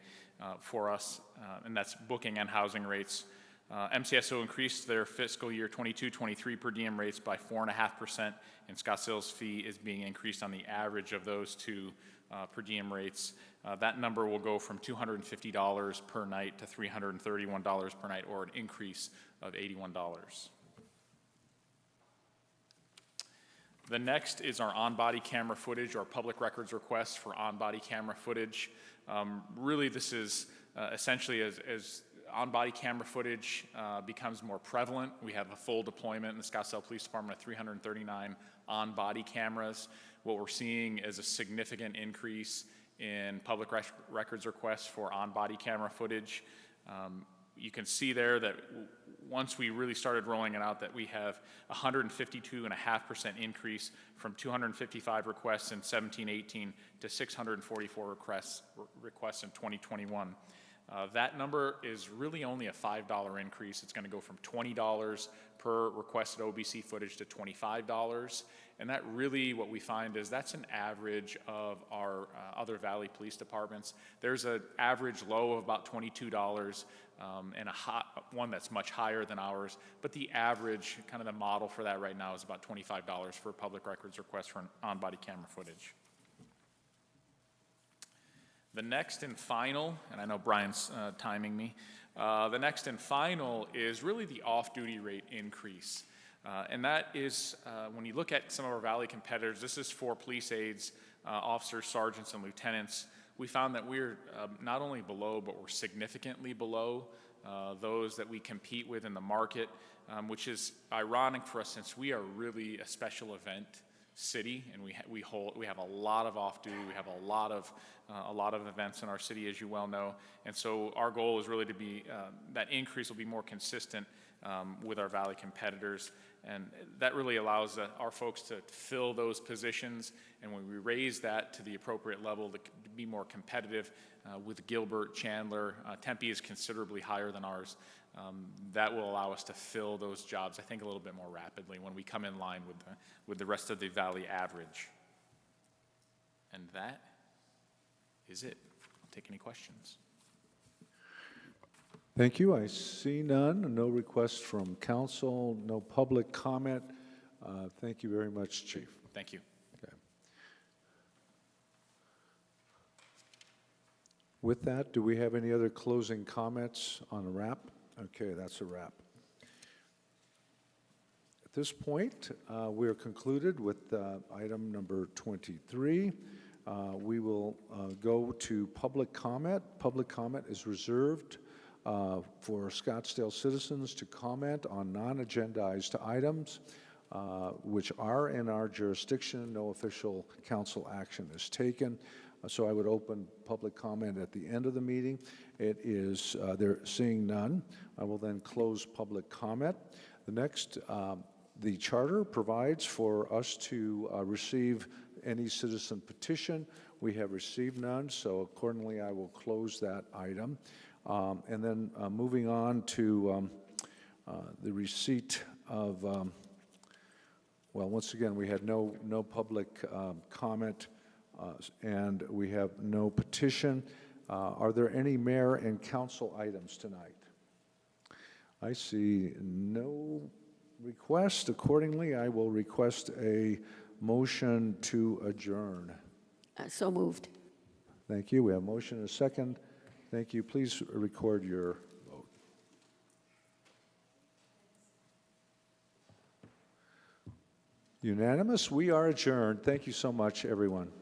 for us, and that's booking and housing rates. MCSO increased their fiscal year 22-23 per diem rates by 4.5%, and Scottsdale's fee is being increased on the average of those two per diem rates. That number will go from $250 per night to $331 per night, or an increase of $81. The next is our on-body camera footage, or public records request for on-body camera footage. Really, this is essentially as on-body camera footage becomes more prevalent. We have a full deployment in the Scottsdale Police Department of 339 on-body cameras. What we're seeing is a significant increase in public records requests for on-body camera footage. You can see there that once we really started rolling it out, that we have 152.5% increase from 255 requests in 17-18 to 644 requests in 2021. That number is really only a $5 increase. It's going to go from $20 per requested OBC footage to $25. And that really, what we find is that's an average of our other Valley Police Departments. There's an average low of about $22 and one that's much higher than ours. But the average, kind of the model for that right now, is about $25 for public records request for on-body camera footage. The next and final, and I know Brian's timing me, the next and final is really the off-duty rate increase. And that is, when you look at some of our Valley competitors, this is for police aides, officers, sergeants, and lieutenants. We found that we're not only below, but we're significantly below those that we compete with in the market, which is ironic for us since we are really a special event city, and we have a lot of off-duty. We have a lot of events in our city, as you well know, and so our goal is really to be that increase will be more consistent with our Valley competitors, and that really allows our folks to fill those positions. And when we raise that to the appropriate level to be more competitive with Gilbert, Chandler, Tempe is considerably higher than ours. That will allow us to fill those jobs, I think, a little bit more rapidly when we come in line with the rest of the Valley average. And that is it. I'll take any questions. Thank you. I see none. No requests from council. No public comment. Thank you very much, Chief. Thank you. Okay. With that, do we have any other closing comments on a wrap? Okay, that's a wrap. At this point, we are concluded with item number 23. We will go to public comment. Public comment is reserved for Scottsdale citizens to comment on non-agendized items which are in our jurisdiction. No official council action is taken. So I would open public comment at the end of the meeting. It is, they're seeing none. I will then close public comment. The next, the charter provides for us to receive any citizen petition. We have received none, so accordingly I will close that item. And then moving on to the receipt of, well, once again, we had no public comment, and we have no petition. Are there any mayor and council items tonight? I see no request. Accordingly, I will request a motion to adjourn. So moved. Thank you. We have a motion and a second. Thank you. Please record your vote. Unanimous. We are adjourned. Thank you so much, everyone.